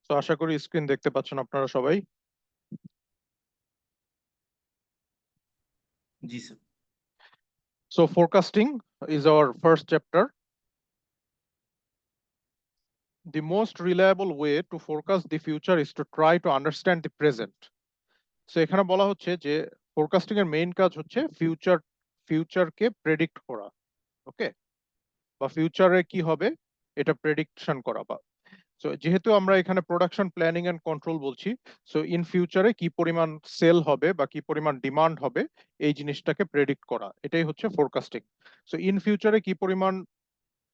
তো আশা করি স্ক্রিন দেখতে পাচ্ছেন আপনারা সবাই। জি sir. So forecasting is our first chapter. The most reliable way to forecast the future is to try to understand the present. So এখানে বলা হচ্ছে যে ফোরকাস্টিং এর মেইন কাজ হচ্ছে ফিউচারকে প্রেডিক্ট করা। ওকে, বা ফিউচারে কি হবে এটা প্রেডিকশন করা। বা সো যেহেতু আমরা এখানে প্রোডাকশন প্ল্যানিং এন্ড কন্ট্রোল বলছি, সো ইন ফিউচারে কি পরিমাণ সেল হবে বা কি পরিমাণ ডিমান্ড হবে এই জিনিসটাকে প্রেডিক্ট করা, এটাই হচ্ছে ফোরকাস্টিং। সো ইন ফিউচারে কি পরিমাণ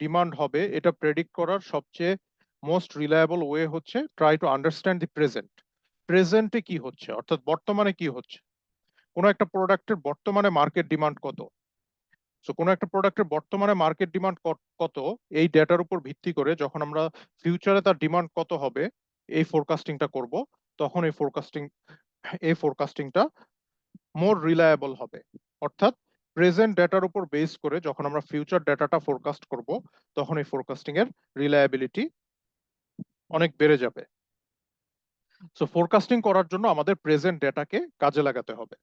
ডিমান্ড হবে এটা প্রেডিক্ট করার সবচেয়ে মোস্ট রিলায়েবল ওয়ে হচ্ছে try to understand the present. প্রেজেন্টে কি হচ্ছে, অর্থাৎ বর্তমানে কি হচ্ছে, কোনো একটা প্রোডাক্টের বর্তমানে মার্কেট ডিমান্ড কত। সো কোনো একটা প্রোডাক্টের বর্তমানে মার্কেট ডিমান্ড কত, এই ডেটার উপর ভিত্তি করে যখন আমরা ফিউচারে তার ডিমান্ড কত হবে এই ফোরকাস্টিংটা করব, তখন এই ফোরকাস্টিংটা মোর রিলায়েবল হবে। অর্থাৎ প্রেজেন্ট ডেটার উপর বেস করে যখন আমরা ফিউচার ডেটাটা ফোরকাস্ট করব, তখন এই ফোরকাস্টিং এর রিলায়েবিলিটি অনেক বেড়ে যাবে। সো ফোরকাস্টিং করার জন্য আমাদের প্রেজেন্ট ডেটাকে কাজে লাগাতে হবে।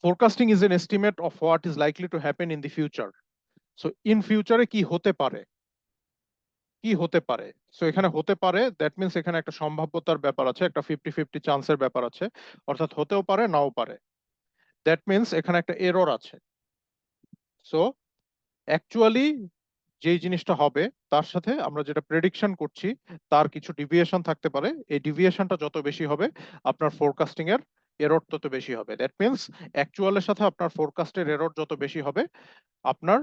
Forecasting is an estimate of what is likely to happen in the future. So in future কি হতে পারে, কি হতে পারে। সো এখানে হতে পারে দ্যাট মিন্স এখানে একটা সম্ভাব্যতার ব্যাপার আছে, একটা 50-50 চান্সের ব্যাপার আছে, অর্থাৎ হতেও পারে নাও পারে। দ্যাট মিন্স এখানে একটা এরর আছে। সো অ্যাকচুয়ালি যেই জিনিসটা হবে তার সাথে আমরা যেটা প্রেডিকশন করছি তার কিছু ডিভিয়েশন থাকতে পারে। এই ডিভিয়েশনটা যত বেশি হবে আপনার ফোরকাস্টিং এর এরর তত বেশি হবে। দ্যাট মিন্স অ্যাকচুয়ালের সাথে আপনার ফোরকাস্টের এরর যত বেশি হবে, আপনার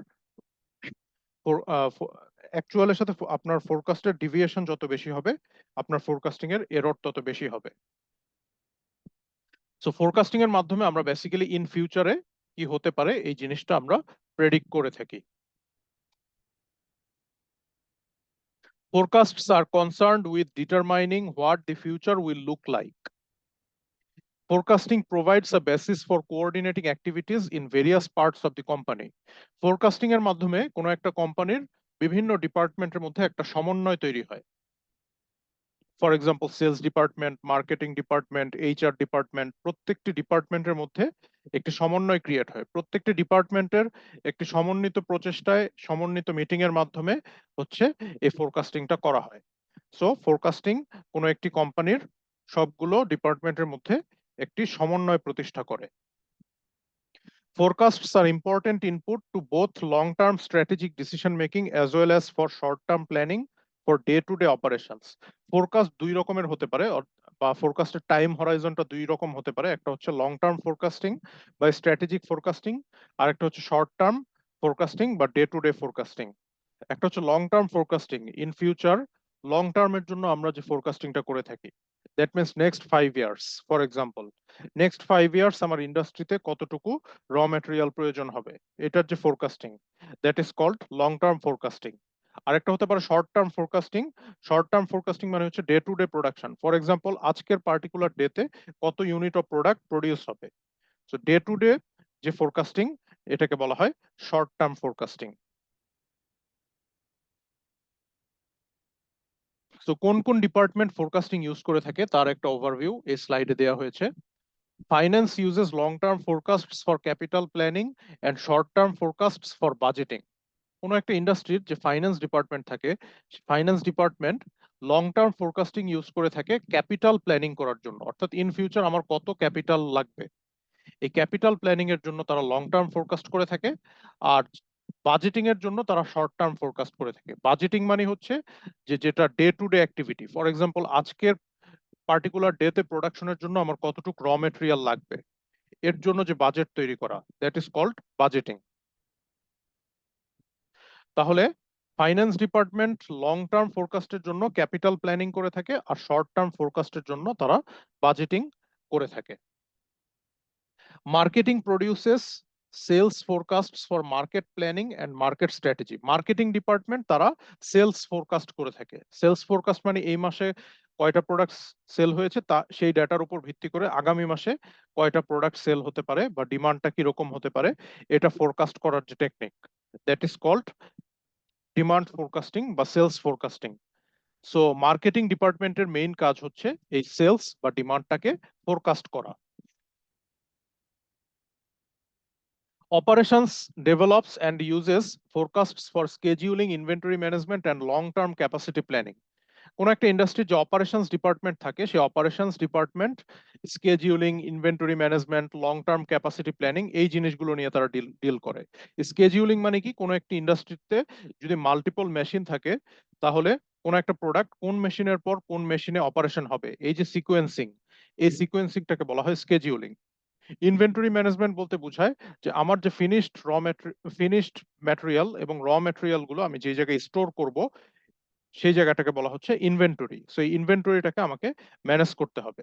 অ্যাকচুয়ালের সাথে আপনার ফোরকাস্টের ডিভিয়েশন যত বেশি হবে, আপনার ফোরকাস্টিং এর এরর তত বেশি হবে। সো ফোরকাস্টিং এর মাধ্যমে আমরা বেসিক্যালি ইন ফিউচারে কি হতে পারে এই জিনিসটা আমরা প্রেডিক্ট করে থাকি। Forecasts are concerned with determining what the future will look like. Forecasting provides a basis for coordinating activities in various parts of the company. Forecasting এর মাধ্যমে কোনো একটা কোম্পানির বিভিন্ন ডিপার্টমেন্টের মধ্যে একটা সমন্বয় তৈরি হয়। For example sales department, marketing department, HR department, প্রত্যেকটি ডিপার্টমেন্টের মধ্যে একটি সমন্বয় ক্রিয়েট হয়। প্রত্যেকটি ডিপার্টমেন্টের একটি সমন্বিত প্রচেষ্টায়, সমন্বিত মিটিং এর মাধ্যমে হচ্ছে এই ফোরকাস্টিংটা করা হয়। সো ফোরকাস্টিং কোনো একটি কোম্পানির সবগুলো ডিপার্টমেন্টের মধ্যে একটি সমন্বয় প্রতিষ্ঠা করে। Forecasts are important input to both long-term strategic decision making as well as for short-term planning for day-to-day operations. Forecast দুই রকমের হতে পারে, বা ফোরকাস্টের টাইম হরাইজনটা দুই রকম হতে পারে। একটা হচ্ছে লং টার্ম ফোরকাস্টিং বা স্ট্র্যাটেজিক ফোরকাস্টিং, আর একটা হচ্ছে শর্ট টার্ম ফোরকাস্টিং বা ডে টু ডে ফোরকাস্টিং। একটা হচ্ছে long term forecasting, in future long টার্মের জন্য আমরা যে ফোরকাস্টিংটা করে থাকি, that means next 5 years. For example next 5 years আমার ইন্ডাস্ট্রিতে কতটুকু র ম্যাটেরিয়াল প্রয়োজন হবে, এটার যে forecasting, that is called long term forecasting. আরেকটা হতে পারে short term forecasting. Short term forecasting মানে হচ্ছে day to day production. For example আজকের পার্টিকুলার ডেতে কত ইউনিট অফ প্রোডাক্ট প্রডিউস হবে। সো ডে টু ডে যে ফোরকাস্টিং, এটাকে বলা হয় শর্ট টার্ম ফোরকাস্টিং। সো কোন কোন ডিপার্টমেন্ট ফোরকাস্টিং ইউজ করে থাকে তার একটা ওভারভিউ এই স্লাইডে দেওয়া হয়েছে। Finance uses long term forecasts for capital planning and short term forecasts for budgeting. কোনো একটা ইন্ডাস্ট্রির যে ফাইন্যান্স ডিপার্টমেন্ট থাকে, finance department long term forecasting use করে থাকে ক্যাপিটাল প্ল্যানিং করার জন্য, অর্থাৎ ইন ফিউচার আমার কত ক্যাপিটাল লাগবে এই ক্যাপিটাল প্ল্যানিং এর জন্য তারা লং টার্ম ফোরকাস্ট করে থাকে। আর বাজেটিং এর জন্য তারা শর্ট টার্ম ফোরকাস্ট করে থাকে। বাজেটিং মানে হচ্ছে যে যেটা day to day activity. For example আজকের পার্টিকুলার ডেতে প্রোডাকশনের জন্য আমার কতটুকু র মেটেরিয়াল লাগবে, এর জন্য যে বাজেট তৈরি করা, দ্যাট ইজ কল্ড বাজেটিং। তাহলে ফাইন্যান্স ডিপার্টমেন্ট লং টার্ম ফোরকাস্টের জন্য ক্যাপিটাল প্ল্যানিং করে থাকে, আর শর্ট টার্ম ফোরকাস্টের জন্য তারা বাজেটিং করে থাকে। Marketing produces sales forecasts for market planning and market strategy. Marketing department তারা সেলস ফোরকাস্ট করে থাকে। সেলস ফোরকাস্ট মানে এই মাসে কয়টা প্রোডাক্ট সেল হয়েছে তা সেই ডাটার উপর ভিত্তি করে আগামী মাসে কয়টা প্রোডাক্ট সেল হতে পারে বা ডিমান্ডটা কিরকম হতে পারে এটা ফোরকাস্ট করার যে technique, that is called demand forecasting বা সেলস ফোরকাস্টিং। সো মার্কেটিং ডিপার্টমেন্টের মেইন কাজ হচ্ছে এই সেলস বা ডিমান্ডটাকে ফোরকাস্ট করা। Operations develops and uses forecasts for scheduling, inventory management, and long-term capacity planning. কোন একটা ইন্ডাস্ট্রির যে অপারেশনস ডিপার্টমেন্ট থাকে সেই operations department scheduling, inventory management, long term capacity planning এই জিনিসগুলো নিয়ে তারা ডিল করে। স্কেডিউলিং মানে কি, কোনো একটি ইন্ডাস্ট্রিতে যদি মাল্টিপল মেশিন থাকে তাহলে কোন একটা প্রোডাক্ট কোন মেশিনের পর কোন মেশিনে অপারেশন হবে, এই যে সিকোয়েন্সিং, এই সিকোয়েন্সিংটাকে বলা হয় স্কেডিউলিং। ইনভেন্টরি ম্যানেজমেন্ট বলতে বোঝায় যে আমার যে ফিনিশড ম্যাটেরিয়াল এবং র ম্যাটেরিয়াল গুলো আমি যে জায়গায় স্টোর করব সেই জায়গাটাকে বলা হচ্ছে ইনভেন্টরি। সো এই ইনভেন্টরিটাকে আমাকে ম্যানেজ করতে হবে,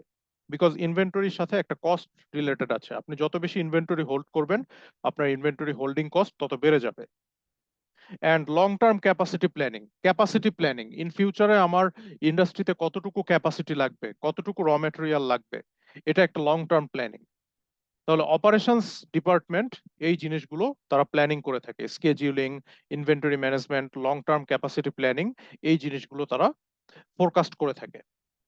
বিকজ ইনভেন্টরির সাথে একটা কস্ট রিলেটেড আছে। আপনি যত বেশি ইনভেন্টরি হোল্ড করবেন আপনার ইনভেন্টরি হোল্ডিং কস্ট তত বেড়ে যাবে। And long term capacity planning in ফিউচারে আমার ইন্ডাস্ট্রিতে কতটুকু ক্যাপাসিটি লাগবে, কতটুকু র ম্যাটেরিয়াল লাগবে, এটা একটা লং টার্ম প্ল্যানিং। তাহলে অপারেশনস ডিপার্টমেন্ট এই জিনিসগুলো তারা প্ল্যানিং করে থাকে, scheduling, inventory management, long term capacity planning এই জিনিসগুলো তারা ফোরকাস্ট করে থাকে।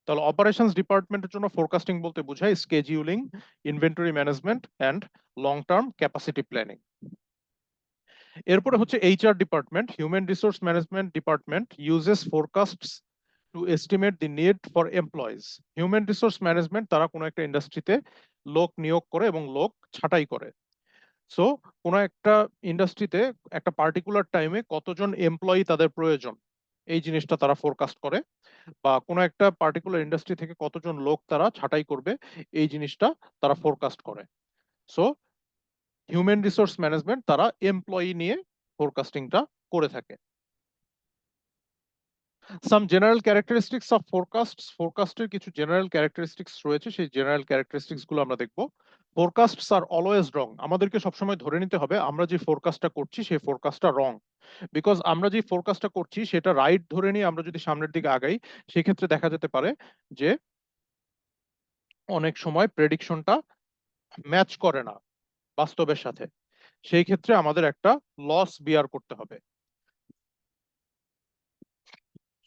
তাহলে অপারেশনস ডিপার্টমেন্টের জন্য ফোরকাস্টিং বলতে বোঝায় scheduling, inventory management and long term capacity planning. এরপরে হচ্ছে HR department, human resource management department uses forecasts to estimate the need for employees. Human resource management তারা কোনো একটা ইন্ডাস্ট্রিতে লোক নিয়োগ করে এবং লোক ছাঁটাই করে। সো কোনো একটা ইন্ডাস্ট্রিতে একটা পার্টিকুলার টাইমে কতজন এমপ্লয়ি তাদের প্রয়োজন এই জিনিসটা তারা ফোরকাস্ট করে, বা কোনো একটা পার্টিকুলার ইন্ডাস্ট্রি থেকে কতজন লোক তারা ছাঁটাই করবে এই জিনিসটা তারা ফোরকাস্ট করে। সো হিউম্যান রিসোর্স ম্যানেজমেন্ট তারা এমপ্লয়ি নিয়ে ফোরকাস্টিংটা করে থাকে। সাম জেনারেল ক্যারেক্টারিস্টিক্স অফ ফোরকাস্টের কিছু জেনারেল ক্যারেক্টারিস্টিক্স রয়েছে, সেই জেনারেল ক্যারেক্টারিস্টিক্স গুলো আমরা দেখবো। ফোরকাস্টস আর অলওয়েজ রং, আমাদেরকে সবসময় ধরে নিতে হবে আমরা যে ফোরকাস্টটা করছি সেই ফোরকাস্টটা রং, বিকজ আমরা যে ফোরকাস্টটা করছি সেটা রাইট ধরে নিয়ে আমরা যদি সামনের দিকে আগাই সেক্ষেত্রে দেখা যেতে পারে যে অনেক সময় প্রেডিকশনটা ম্যাচ করে না বাস্তবের সাথে, সেই ক্ষেত্রে আমাদের একটা লস বিয়ার করতে হবে।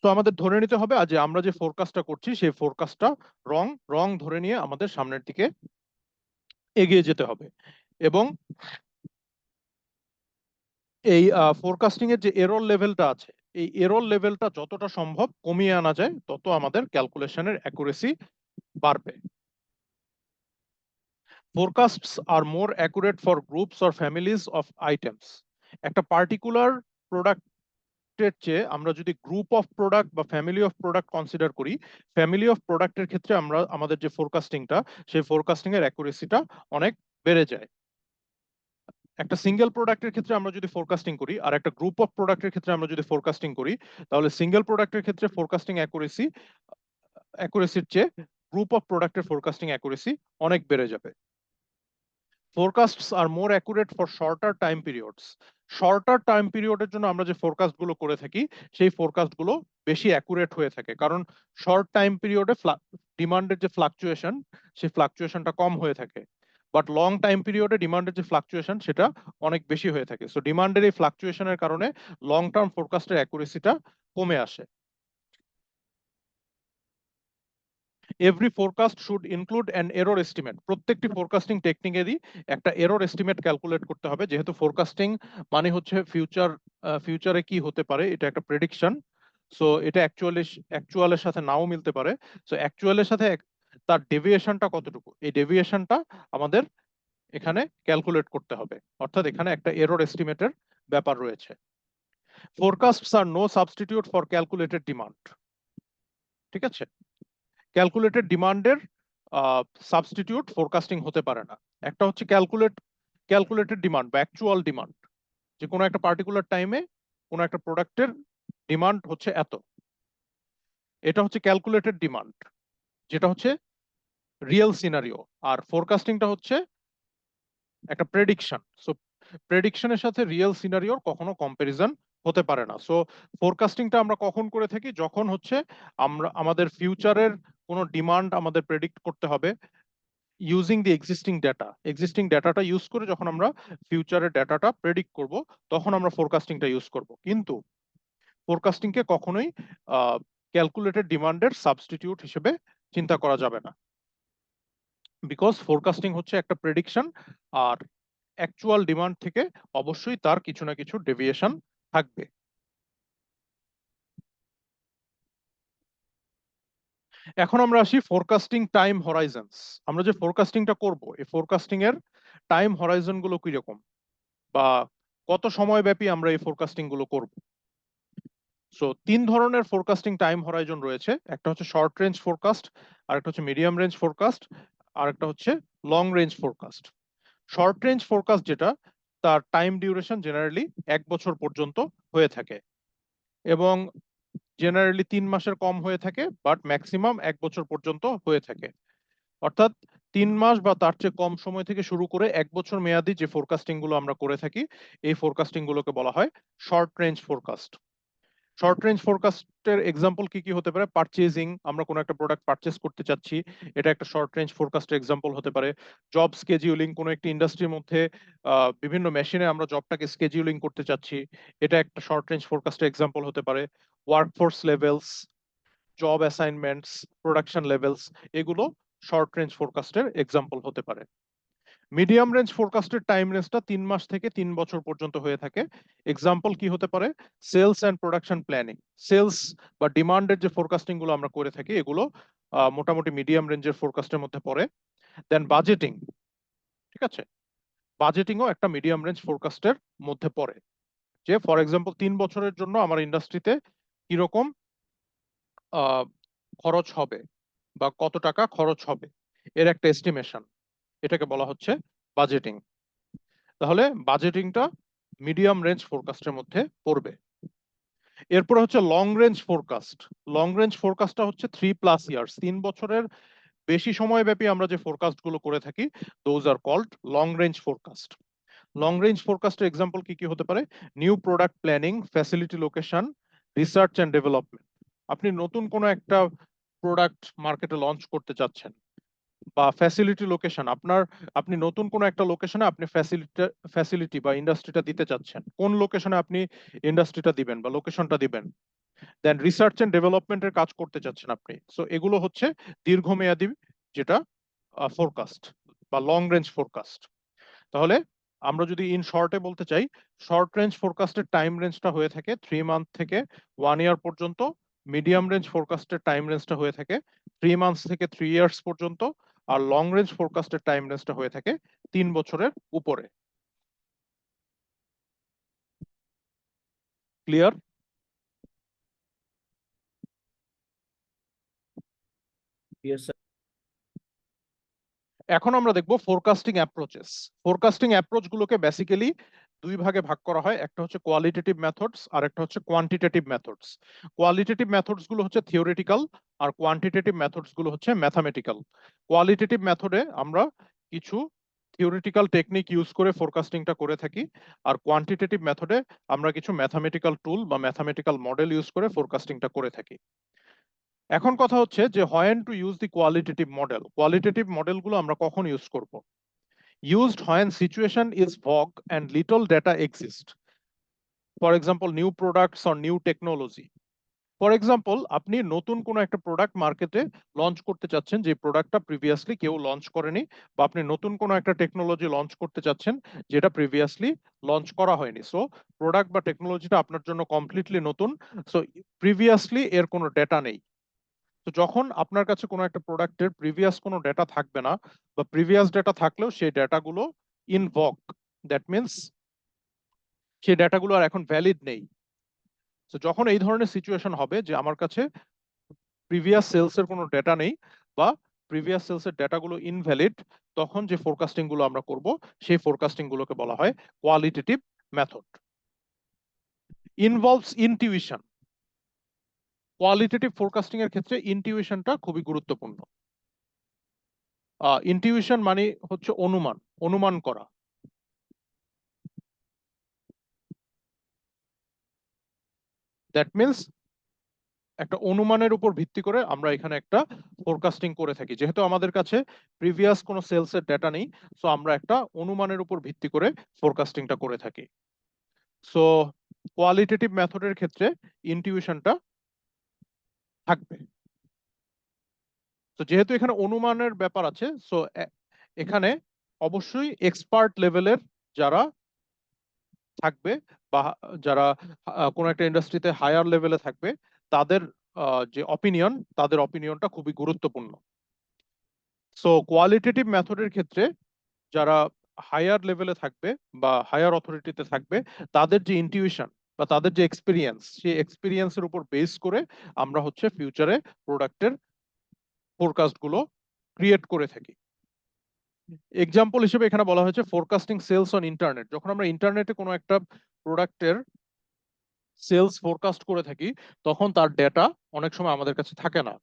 তো আমাদের ধরে নিতে হবে যে আমরা যে ফোরকাস্টটা করছি সেই ফোরকাস্টটা রং, রং ধরে নিয়ে আমাদের সামনের দিকে এগিয়ে যেতে হবে। এবং এই ফোরকাস্টিং এর যে এরর লেভেলটা আছে এই এরর লেভেলটা যতটা সম্ভব কমিয়ে আনা যায় তত আমাদের ক্যালকুলেশনের অ্যাকুরেসি বাড়বে। Forecasts are more accurate for groups or families of items. একটা পার্টিকুলার প্রোডাক্টের চেয়ে আমরা যদি গ্রুপ অফ প্রোডাক্ট বা ফ্যামিলি অফ প্রোডাক্ট কনসিডার করি, ফ্যামিলি অফ প্রোডাক্টের ক্ষেত্রে আমরা আমাদের যে ফোরকাস্টিংটা সেই ফোরকাস্টিং এর অ্যাকুরেসিটা অনেক বেড়ে যায়। একটা সিঙ্গেল প্রোডাক্টের ক্ষেত্রে আমরা যদি ফোরকাস্টিং করি আর একটা গ্রুপ অফ প্রোডাক্টের ক্ষেত্রে আমরা যদি ফোরকাস্টিং করি তাহলে সিঙ্গেল প্রোডাক্টের ক্ষেত্রে ফোরকাস্টিং অ্যাকুরেসির চেয়ে গ্রুপ অফ প্রোডাক্টের ফোরকাস্টিং অ্যাকুরেসি অনেক বেড়ে যাবে। Forecasts are more accurate for shorter time periods. Shorter time পিরিয়ডের জন্য আমরা যে ফোরকাস্ট গুলো করে থাকি সেই ফোরকাস্ট গুলো বেশি অ্যাকুরেট হয়ে থাকে, কারণ শর্ট টাইম পিরিয়ডে ডিমান্ডের যে ফ্লাকচুয়েশন সেই ফ্লাকচুয়েশনটা কম হয়ে থাকে, বাট লং টাইম পিরিয়ডে ডিমান্ডের যে ফ্লাকচুয়েশন সেটা অনেক বেশি হয়ে থাকে। সো ডিমান্ডের এই ফ্লাকচুয়েশনের কারণে লং টার্ম ফোরকাস্টের অ্যাকুরেসিটা কমে আসে। Every forecast should include an error estimate. প্রত্যেকটি ফোরকাস্টিং টেকনিকেরই একটা এরর এস্টিমেট ক্যালকুলেট করতে হবে, যেহেতু ফোরকাস্টিং মানে হচ্ছে ফিউচারে কি হতে পারে এটা একটা প্রেডিকশন। সো এটা অ্যাকচুয়ালের সাথে নাও মিলতে পারে। সো অ্যাকচুয়ালের সাথে তার ডেভিয়েশনটা কতটুকু এই ডেভিয়েশনটা আমাদের এখানে ক্যালকুলেট করতে হবে, অর্থাৎ এখানে একটা এরর এস্টিমেটের ব্যাপার রয়েছে। Forecasts are no substitute for calculated demand. ঠিক আছে, ক্যালকুলেটেড ডিমান্ডের সাবস্টিটিউট ফোরকাস্টিং হতে পারে না। একটা হচ্ছে ক্যালকুলেটেড ডিমান্ড বা অ্যাকচুয়াল ডিমান্ড, যে কোনো একটা পার্টিকুলার টাইমে কোনো একটা প্রোডাক্টের ডিমান্ড হচ্ছে এত, এটা হচ্ছে ক্যালকুলেটেড ডিমান্ড, যেটা হচ্ছে রিয়েল সিনারিও। আর ফোরকাস্টিংটা হচ্ছে একটা প্রেডিকশন। সো প্রেডিকশনের সাথে রিয়েল সিনারিওর কখনো কম্পারিজন হতে পারে না। সো ফোরকাস্টিংটা আমরা কখন করে থাকি, যখন হচ্ছে আমরা আমাদের ফিউচারের কোনো ডিমান্ড আমাদের প্রেডিক্ট করতে হবে ইউজিং দি এক্সিস্টিং ডাটাটা ইউজ করে, যখন আমরা ফিউচারের ডাটাটা প্রেডিক্ট করব তখন আমরা ফোরকাস্টিংটা ইউজ করব। কিন্তু ফোরকাস্টিংকে কখনোই ক্যালকুলেটেড ডিমান্ডের সাবস্টিটিউট হিসেবে চিন্তা করা যাবে না, বিকজ ফোরকাস্টিং হচ্ছে একটা প্রেডিকশন, আর অ্যাকচুয়াল ডিমান্ড থেকে অবশ্যই তার কিছু না কিছু ডেভিয়েশন থাকবে। এখন আমরা আসি ফোরকাস্টিং টাইম হরাইজনস। আমরা যে ফোরকাস্টিংটা করব, এই ফোরকাস্টিং এর টাইম হরাইজন গুলো কি রকম, বা কত সময় ব্যাপী আমরা এই ফোরকাস্টিং গুলো করব। সো 3 ধরনের ফোরকাস্টিং টাইম হরাইজন রয়েছে। একটা হচ্ছে শর্ট রেঞ্জ ফোরকাস্ট, আরেকটা হচ্ছে মিডিয়াম রেঞ্জ ফোরকাস্ট, আরেকটা হচ্ছে long range forecast. Short range forecast যেটা, তার টাইম ডিউরেশন জেনারেলি 1 বছর পর্যন্ত হয়ে থাকে, এবং জেনারেলি 3 মাসের কম হয়ে থাকে, বাট ম্যাক্সিমাম 1 বছর পর্যন্ত হয়ে থাকে। অর্থাৎ 3 মাস বা তার চেয়ে কম সময় থেকে শুরু করে 1 বছর মেয়াদি যে ফোরকাস্টিং গুলো আমরা করে থাকি, এই ফোরকাস্টিং গুলোকে বলা হয় short range forecast. Short range ফোরকাস্টের এক্সাম্পল কি কি হতে পারে? পারচেজিং, আমরা কোনো একটা প্রোডাক্ট পারচেজ করতে চাচ্ছি, এটা একটা শর্ট রেঞ্জ ফোরকাস্টের এক্সাম্পল হতে পারে। জব স্কেডিউলিং, কোনো একটি ইন্ডাস্ট্রির মধ্যে বিভিন্ন মেশিনে আমরা জবটাকে স্কেডিউলিং করতে চাচ্ছি, এটা একটা শর্ট রেঞ্জ ফোরকাস্টের এক্সাম্পল হতে পারে। Workforce levels, job assignments, production levels, এগুলো শর্ট রেঞ্জ ফোরকাস্টের এক্সাম্পল হতে পারে। মিডিয়াম রেঞ্জ ফোরকাস্টের টাইম রেঞ্জটা 3 মাস থেকে 3 বছর পর্যন্ত হয়ে থাকে। এক্সাম্পল কি হতে পারে? Sales and production planning. Sales বা ডিমান্ডের যে ফোরকাস্টিং গুলো আমরা করে থাকি, এগুলো মোটামুটি মিডিয়াম রেঞ্জের ফোরকাস্টের মধ্যে পড়ে। দেন বাজেটিং, ঠিক আছে, বাজেটিংও একটা মিডিয়াম রেঞ্জ ফোরকাস্টের মধ্যে পড়ে। যে ফর এক্সাম্পল 3 বছরের জন্য আমার ইন্ডাস্ট্রিতে কিরকম খরচ হবে বা কত টাকা খরচ হবে, এর একটা এস্টিমেশন, এটাকে বলা হচ্ছে বাজেটিং। তাহলে বাজেটিংটা মিডিয়াম রেঞ্জ ফোরকাস্টের মধ্যে পড়বে। এরপরে হচ্ছে long range forecast. Long range ফোরকাস্টটা হচ্ছে 3+ ইয়ার্স, 3 বছরের বেশি সময় ব্যাপী আমরা যে ফোরকাস্ট গুলো করে থাকি, those are called long range forecast. Long range ফোরকাস্টের এক্সাম্পল কি কি হতে পারে? New product planning, facility location, research and development. আপনি নতুন কোনো একটা প্রোডাক্ট মার্কেটে লঞ্চ করতে চাচ্ছেন, বা ফ্যাসিলিটি লোকেশন, আপনি নতুন কোনো একটা লোকেশনে আপনি ফ্যাসিলিটি বা ইন্ডাস্ট্রিটা দিতে চাচ্ছেন, কোন লোকেশনে আপনি ইন্ডাস্ট্রিটা দিবেন বা লোকেশনটা দিবেন। দেন রিসার্চ এন্ড ডেভেলপমেন্টের কাজ করতে চাচ্ছেন আপনি। সো এগুলো হচ্ছে দীর্ঘমেয়াদী যেটা ফোরকাস্ট বা লং রেঞ্জ ফোরকাস্ট। তাহলে আমরা যদি ইন শর্টে বলতে চাই, শর্ট রেঞ্জ ফোরকাস্টের টাইম রেঞ্জটা হয়ে থাকে 3 মান্থ থেকে 1 ইয়ার পর্যন্ত। মিডিয়াম রেঞ্জ ফোরকাস্টের টাইম রেঞ্জটা হয়ে থাকে 3 মান্থস থেকে 3 ইয়ার্স পর্যন্ত। আর লং রেঞ্জ ফোরকাস্টের টাইম রেঞ্জটা হয়ে থাকে 3 বছরের উপরে। ক্লিয়ার? Yes, sir. এখন আমরা দেখব ফোরকাস্টিং অ্যাপ্রোচেস। ফোরকাস্টিং অ্যাপ্রোচ গুলোকে বেসিক্যালি 2 ভাগে ভাগ করা হয়, একটা হচ্ছে কোয়ালিটেটিভ মেথডস আর একটা হচ্ছে কোয়ান্টিটেটিভ মেথডস। কোয়ালিটেটিভ মেথডস গুলো হচ্ছে থিওরিটিক্যাল, আর কোয়ান্টিটেটিভ মেথডস গুলো হচ্ছে ম্যাথামেটিক্যাল। কোয়ালিটেটিভ মেথডে আমরা কিছু থিওরিটিক্যাল টেকনিক ইউজ করে ফোরকাস্টিংটা করে থাকি, আর কোয়ান্টিটেটিভ মেথডে আমরা কিছু ম্যাথামেটিক্যাল টুল বা ম্যাথামেটিক্যাল মডেল ইউজ করে ফোরকাস্টিংটা করে থাকি। এখন কথা হচ্ছে যে when to use the qualitative model. Qualitative মডেলগুলো আমরা কখন ইউজ করব? Used when situation is vague and little data exists. For example, new products or new technology. For example, আপনি নতুন কোনো একটা প্রোডাক্ট মার্কেটে লঞ্চ করতে চাচ্ছেন, যে প্রোডাক্টটা প্রিভিয়াসলি কেউ লঞ্চ করেনি, বা আপনি নতুন কোনো একটা টেকনোলজি লঞ্চ করতে চাচ্ছেন যেটা প্রিভিয়াসলি লঞ্চ করা হয়নি। সো প্রোডাক্ট বা টেকনোলজিটা আপনার জন্য কমপ্লিটলি নতুন। সো প্রিভিয়াসলি এর কোনো ডেটা নেই। তো যখন আপনার কাছে কোনো একটা প্রোডাক্টের প্রিভিয়াস কোনো ডেটা থাকবে না, বা প্রিভিয়াস ডেটা থাকলেও সেই ডেটাগুলো ইনভক, দ্যাট মিনস সেই ডেটাগুলো আর এখন ভ্যালিড নেই। তো যখন এই ধরনের সিচুয়েশন হবে যে আমার কাছে প্রিভিয়াস সেলস এর কোনো ডেটা নেই, বা প্রিভিয়াস সেলস এর ডেটাগুলো ইনভ্যালিড, তখন যে ফোরকাস্টিং গুলো আমরা করব, সেই ফোরকাস্টিং গুলোকে বলা হয় qualitative method. Involves intuition. Qualitative forecasting এর ক্ষেত্রে ইনটিউশনটা খুবই গুরুত্বপূর্ণ। ইনটিউশন মানে হচ্ছে অনুমান, অনুমান করা। দ্যাট মিনস একটা অনুমানের উপর ভিত্তি করে আমরা এখানে একটা ফোরকাস্টিং করে থাকি। যেহেতু আমাদের কাছে প্রিভিয়াস কোনো সেলস এর ডেটা নেই, সো আমরা একটা অনুমানের উপর ভিত্তি করে ফোরকাস্টিংটা করে থাকি। সো কোয়ালিটেটিভ মেথডের ক্ষেত্রে ইনটিউশনটা থাকবে। তো যেহেতু এখানে অনুমানের ব্যাপার আছে, সো এখানে অবশ্যই এক্সপার্ট লেভেলের যারা থাকবে বা যারা কোনো একটা ইন্ডাস্ট্রিতে হায়ার লেভেলে থাকবে, তাদের যে অপিনিয়ন, তাদের অপিনিয়নটা খুবই গুরুত্বপূর্ণ। সো কোয়ালিটেটিভ মেথডের ক্ষেত্রে যারা হায়ার লেভেলে থাকবে বা হায়ার অথরিটিতে থাকবে, তাদের যে ইনটিউশন বা তাদের যে এক্সপিরিয়েন্স, সেই এক্সপিরিয়েন্সের উপর বেস করে আমরা হচ্ছে ফিউচারে প্রোডাক্টের ফোরকাস্ট গুলো ক্রিয়েট করে থাকি। এক্সাম্পল হিসেবে এখানে বলা হয়েছে ফোরকাস্টিং সেলস অন ইন্টারনেট। যখন আমরা ইন্টারনেটে কোনো একটা প্রোডাক্টের সেলস ফোরকাস্ট করে থাকি, তখন তার ডেটা অনেক সময় আমাদের কাছে থাকে না।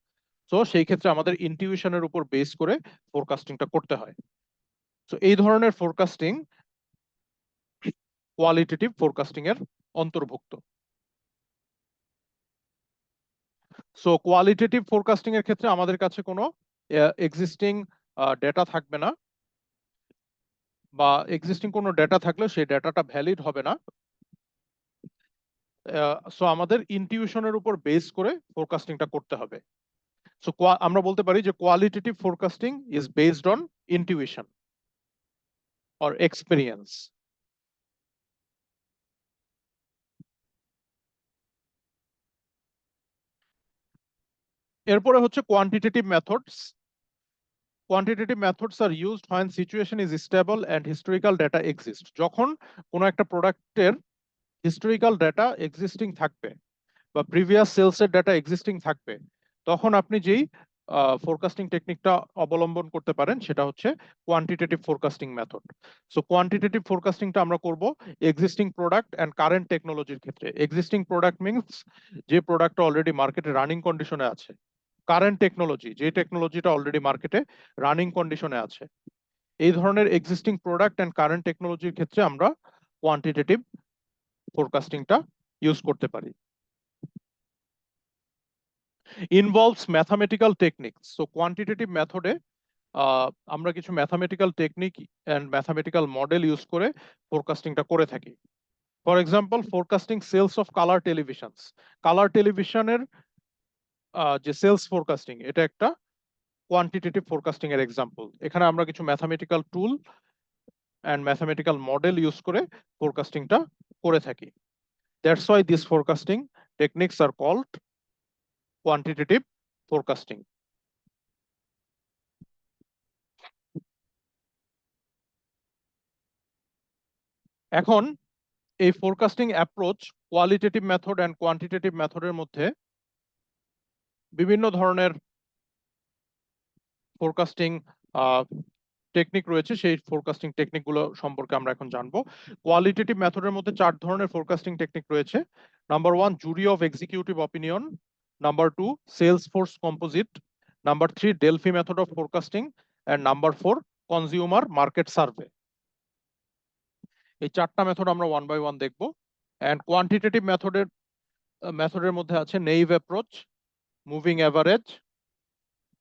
তো সেই ক্ষেত্রে আমাদের ইনটিউশনের উপর বেস করে ফোরকাস্টিংটা করতে হয়। তো এই ধরনের ফোরকাস্টিং কোয়ালিটেটিভ ফোরকাস্টিং এর অন্তর্ভুক্ত। সো কোয়ালিটেটিভ ফোরকাস্টিং এর ক্ষেত্রে আমাদের কাছে কোনো এক্সিস্টিং ডেটা থাকবে না, বা এক্সিস্টিং কোনো ডেটা থাকলে সেই ডেটাটা ভ্যালিড হবে না। সো আমাদের ইনটিউশনের উপর বেস করে ফোরকাস্টিংটা করতে হবে। সো আমরা বলতে পারি যে qualitative forecasting is based on intuition or experience. এরপরে হচ্ছে quantitative methods. Quantitative methods are used when situation is stable and historical data exist। যখন কোনো একটা প্রোডাক্টের হিস্টোরিক্যাল ডেটা এক্সিস্টিং থাকবে বা প্রিভিয়াস সেলসের ডেটা এক্সিস্টিং থাকবে, তখন আপনি যেই ফোরকাস্টিং টেকনিকটা অবলম্বন করতে পারেন সেটা হচ্ছে quantitative forecasting method. So quantitative ফোরকাস্টিংটা আমরা করব এক্সিস্টিং প্রোডাক্ট অ্যান্ড কারেন্ট টেকনোলজির ক্ষেত্রে। এক্সিস্টিং প্রোডাক্ট মিনস যে প্রোডাক্টটা অলরেডি মার্কেটে রানিং কন্ডিশনে আছে। কারেন্ট টেকনোলজি, যে টেকনোলজিটা অলরেডি মার্কেটে রানিং কন্ডিশনে আছে। এই ধরনের এক্সিস্টিং প্রোডাক্ট অ্যান্ড কারেন্ট টেকনোলজির ক্ষেত্রে আমরা কোয়ান্টিটেটিভ ফোরকাস্টিংটা ইউজ করতে পারি। Involves mathematical techniques. So quantitative মেথডে আমরা কিছু mathematical technique and mathematical model use করে ফোরকাস্টিংটা করে থাকি। For example, forecasting sales of colour televisions. Colour টেলিভিশনের যে সেলস ফোরকাস্টিং, এটা একটা কোয়ান্টিটেটিভ ফোরকাস্টিং এর এক্সাম্পল। এখানে আমরা কিছু mathematical tool and mathematical model use করে ফোরকাস্টিংটা করে থাকি। That's why this forecasting techniques are called quantitative forecasting. এখন এই forecasting approach, qualitative method and quantitative মেথডের মধ্যে বিভিন্ন ধরনের ফোরকাস্টিং টেকনিক রয়েছে। সেই ফোরকাস্টিং টেকনিক গুলো সম্পর্কে আমরা এখন জানবো। কোয়ালিটেটিভ মেথডের মধ্যে 4 ধরনের ফোরকাস্টিং টেকনিক রয়েছে। Number 1, jury of executive opinion. Number 2, sales force composite. Number 3, Delphi method of forecasting. And number 4, consumer market survey. এই 4টা মেথড আমরা ওয়ান বাই ওয়ান দেখবো। এন্ড কোয়ান্টিটেটিভ মেথডের মধ্যে আছে naive approach, moving average,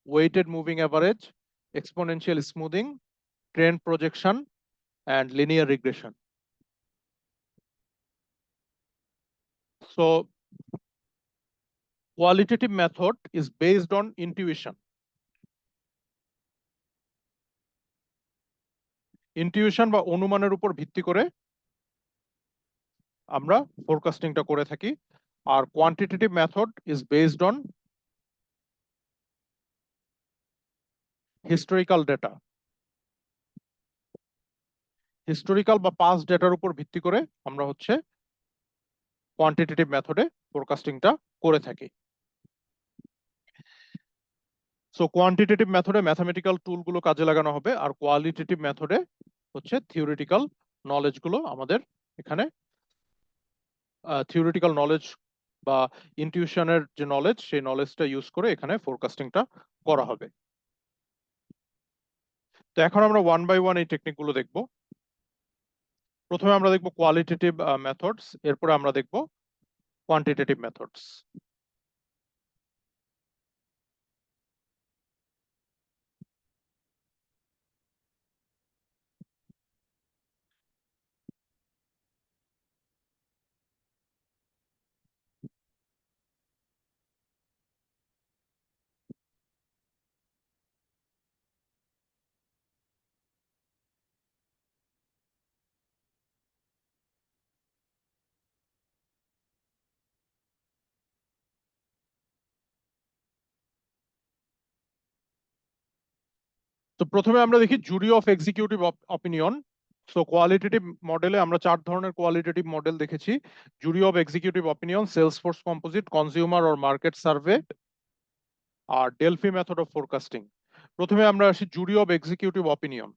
weighted moving average, exponential smoothing, trend projection and linear regression. So qualitative method is based on intuition. Intuition বা অনুমানের উপর ভিত্তি করে আমরা ফোরকাস্টিংটা করে থাকি। আর quantitative method is based on historical data. Historical বা পাস্ট ডেটার উপর ভিত্তি করে আমরা হচ্ছে কোয়ান্টিটেটিভ মেথডে ফোরকাস্টিংটা করে থাকি। সো কোয়ান্টিটেটিভ মেথডে ম্যাথমেটিক্যাল টুলগুলো কাজে লাগানো হবে, আর কোয়ালিটেটিভ মেথডে হচ্ছে থিওরিটিক্যাল নলেজ গুলো আমাদের এখানে থিওরিটিক্যাল নলেজ বা ইনটিউশনের যে নলেজ, সেই নলেজটা ইউজ করে এখানে ফোরকাস্টিংটা করা হবে। তো এখন আমরা ওয়ান বাই ওয়ান এই টেকনিক গুলো দেখবো। প্রথমে আমরা দেখবো কোয়ালিটেটিভ মেথডস, এরপরে আমরা দেখবো কোয়ান্টিটেটিভ মেথডস। তো প্রথমে আমরা দেখি jury of executive opinion. So qualitative মডেলে আমরা 4 ধরনের কোয়ালিটেটিভ মডেল দেখেছি: jury of executive opinion, sales force composite, consumer or market survey, আর ডেলফি মেথড অফ ফোরকাস্টিং। প্রথমে আমরা আসি jury of executive opinion.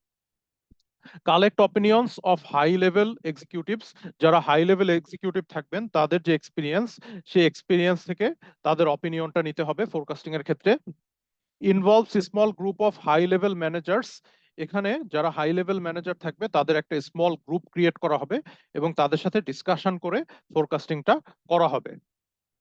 Collect opinions of high level executives. যারা high level executive থাকবেন তাদের যে এক্সপিরিয়েন্স, সেই এক্সপিরিয়েন্স থেকে তাদের অপিনিয়নটা নিতে হবে ফোরকাস্টিং এর ক্ষেত্রে। Involves small group of high level managers. এখানে যারা হাই লেভেল ম্যানেজার থাকবে তাদের একটা স্মল গ্রুপ ক্রিয়েট করা হবে এবং তাদের সাথে ডিসকাশন করে ফোরকাস্টিংটা করা হবে।